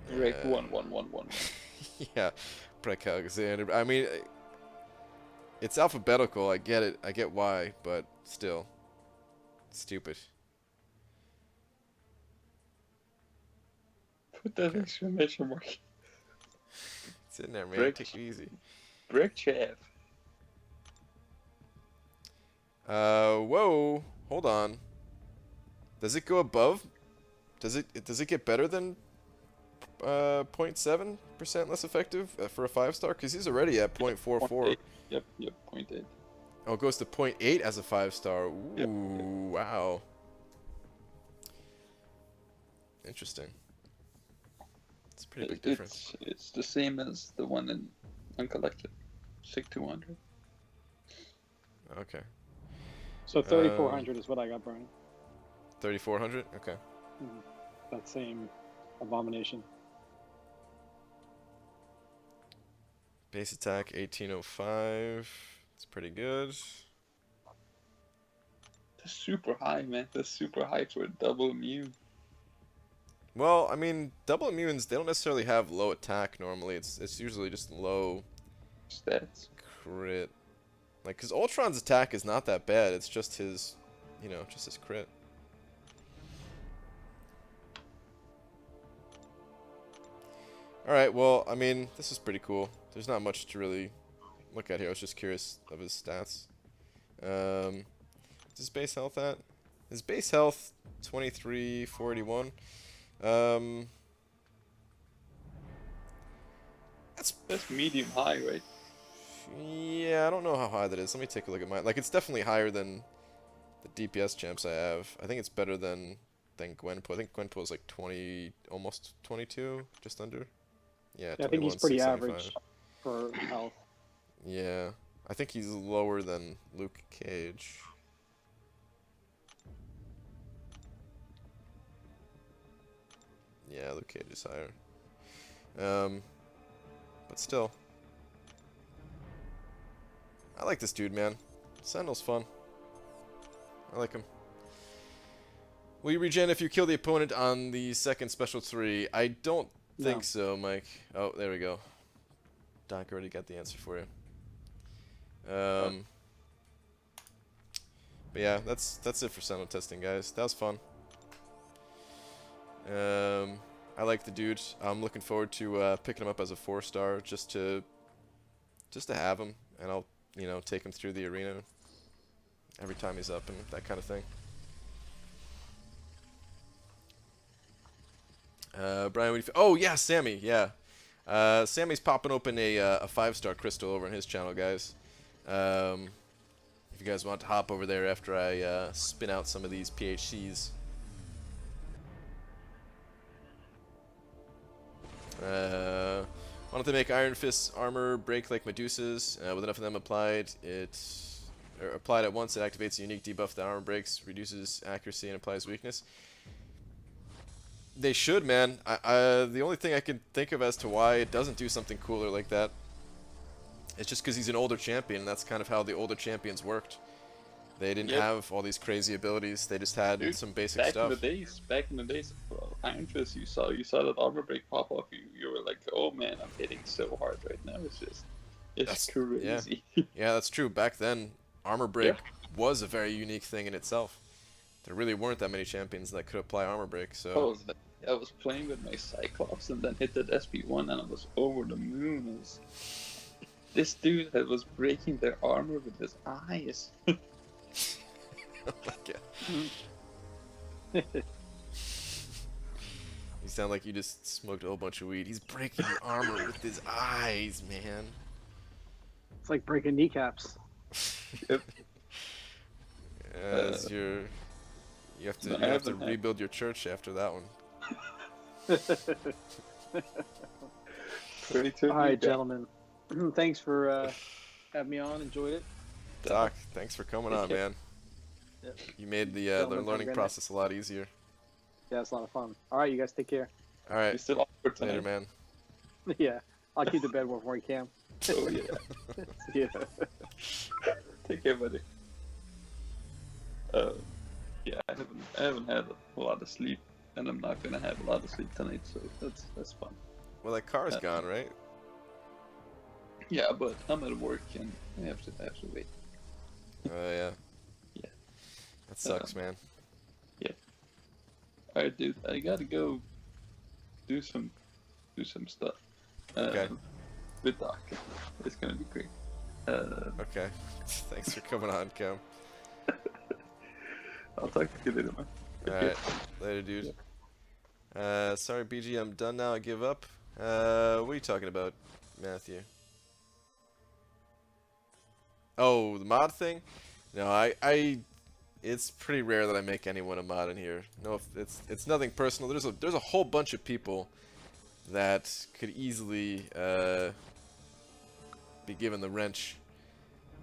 Breck 1111. Yeah, Breck Alexander. I mean, it's alphabetical, I get it, I get why, but still, stupid. Put that exclamation mark. It's in there, man. Breck. Take it easy. Breck Chav. Whoa. Hold on. Does it go above? Does it get better than 0.7% less effective for a 5-star? Because he's already at 0.44. 0.8. Yep, 0.8. Oh, it goes to 0.8 as a 5-star. Ooh, Yep. wow. Interesting. It's a pretty big difference. It's the same as the one in Uncollected. SIG 200. Okay. So 3,400 is what I got, Brian. 3,400? Okay. That same abomination. Base attack 1805. It's pretty good. That's super high, man. That's super high for a double immune. Well, I mean, double immunes, they don't necessarily have low attack normally. It's usually just low Stats. crit. Like, because Ultron's attack is not that bad. It's just his, you know, just his crit. Alright, well, I mean, this is pretty cool. There's not much to really look at here. I was just curious of his stats. What's his base health at? His base health, 23,481. That's medium high, right? Yeah, I don't know how high that is. Let me take a look at mine. Like, it's definitely higher than the DPS champs I have. I think it's better than Gwenpool. I think Gwenpool is like 20, almost 22, just under. Yeah, I think he's pretty 21,675. average for health. Yeah, I think he's lower than Luke Cage. Yeah, Luke Cage is higher. But still. I like this dude, man. Sentinel's fun. I like him. Will you regen if you kill the opponent on the second special 3? I don't think so, Mike. Oh, there we go. Doc already got the answer for you. But yeah, that's it for Sentinel testing, guys. That was fun. I like the dude. I'm looking forward to picking him up as a 4-star just to have him, and I'll, you know, take him through the arena every time he's up and that kind of thing. Brian, what do you oh yeah, Sammy, yeah. Sammy's popping open a 5-star crystal over on his channel, guys. If you guys want to hop over there after I spin out some of these PHCs. Why don't they make Iron Fist's armor break like Medusa's? With enough of them applied, applied at once, it activates a unique debuff that armor breaks, reduces accuracy, and applies weakness. They should, man. The only thing I can think of as to why it doesn't do something cooler like that, it's just because he's an older champion, and that's kind of how the older champions worked. They didn't have all these crazy abilities. They just had some basic stuff. Back in the days of Iron Fist, you saw that armor break pop off. You were like, oh man, I'm hitting so hard right now. It's crazy. Yeah, that's true. Back then, armor break was a very unique thing in itself. There really weren't that many champions that could apply armor break. So I was playing with my Cyclops and then hit that SP1 and I was over the moon. This dude that was breaking their armor with his eyes. Oh my god. You sound like you just smoked a whole bunch of weed. He's breaking your armor with his eyes, man. It's like breaking kneecaps. Yep. You have to rebuild your church after that one. All right, gentlemen. Thanks for having me on. Enjoyed it. Doc, thanks for coming on, man. Yep. You made the learning process a lot easier. Yeah, it's a lot of fun. All right, you guys take care. All right. You're still awkward tonight. Later, man. Yeah, I'll keep the bed warm for you, Cam. Oh yeah. Yeah. Take care, buddy. Yeah, I haven't had a lot of sleep, and I'm not gonna have a lot of sleep tonight, so that's fun. Well, that car's gone, right? Yeah, but I'm at work and I have to wait. Oh yeah. Yeah. That sucks, man. Yeah. All right, dude. I gotta go do some stuff. Okay. With Doc. It's gonna be great. Okay. Thanks for coming on, Cam. I'll talk to you later, man. Alright. Later, dude. Sorry, BG, I'm done now. I give up. What are you talking about, Matthew? Oh, the mod thing? No, it's pretty rare that I make anyone a mod in here. No, it's nothing personal. There's a whole bunch of people that could easily be given the wrench.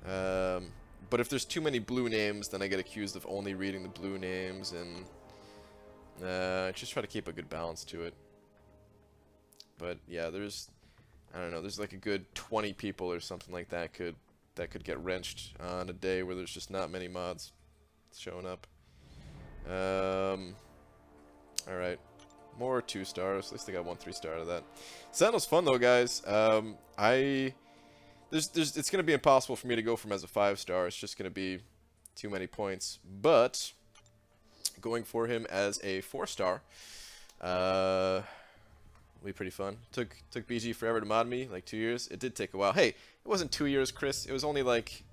But if there's too many blue names, then I get accused of only reading the blue names, and I just try to keep a good balance to it. But yeah, I don't know, there's like a good 20 people or something like that could get wrenched on a day where there's just not many mods showing up. Alright. More 2 stars. At least I got 1 3-star out of that. Sentinel's fun though, guys. It's gonna be impossible for me to go from as a 5-star. It's just gonna be too many points. But going for him as a 4-star will be pretty fun. Took BG forever to mod me, like 2 years. It did take a while. Hey, it wasn't 2 years, Chris. It was only like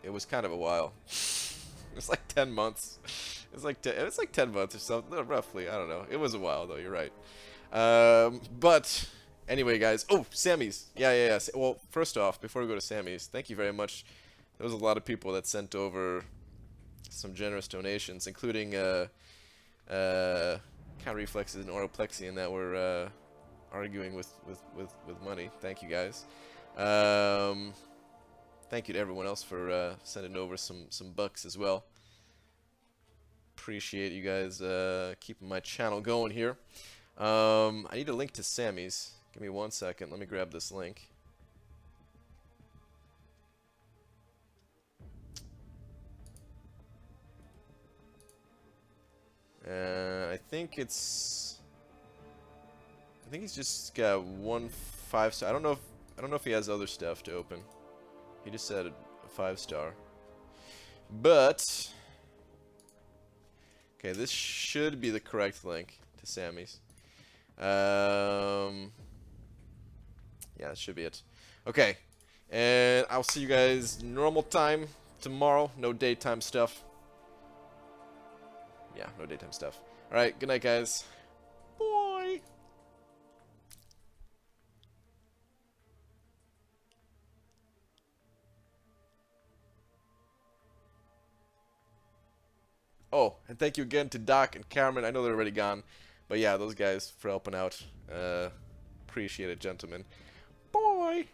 it was kind of a while. It was like 10 months. It was like 10 months or something, roughly. I don't know. It was a while though. You're right. But anyway, guys. Oh, Sammy's. Yeah. Well, first off, before we go to Sammy's, thank you very much. There was a lot of people that sent over some generous donations, including Counter Reflexes and Oroplexy, that were arguing with money. Thank you, guys. Thank you to everyone else for sending over some bucks as well. Appreciate you guys keeping my channel going here. I need a link to Sammy's. Give me 1 second. Let me grab this link. I think he's just got 1 5-star. I don't know if he has other stuff to open. He just said a 5-star. But okay, this should be the correct link to Sammy's. Yeah, that should be it. Okay, and I'll see you guys normal time tomorrow. No daytime stuff. Yeah, no daytime stuff. Alright, good night, guys. Bye. Oh, and thank you again to Doc and Cameron. I know they're already gone, but yeah, those guys for helping out. Appreciate it, gentlemen. Bye.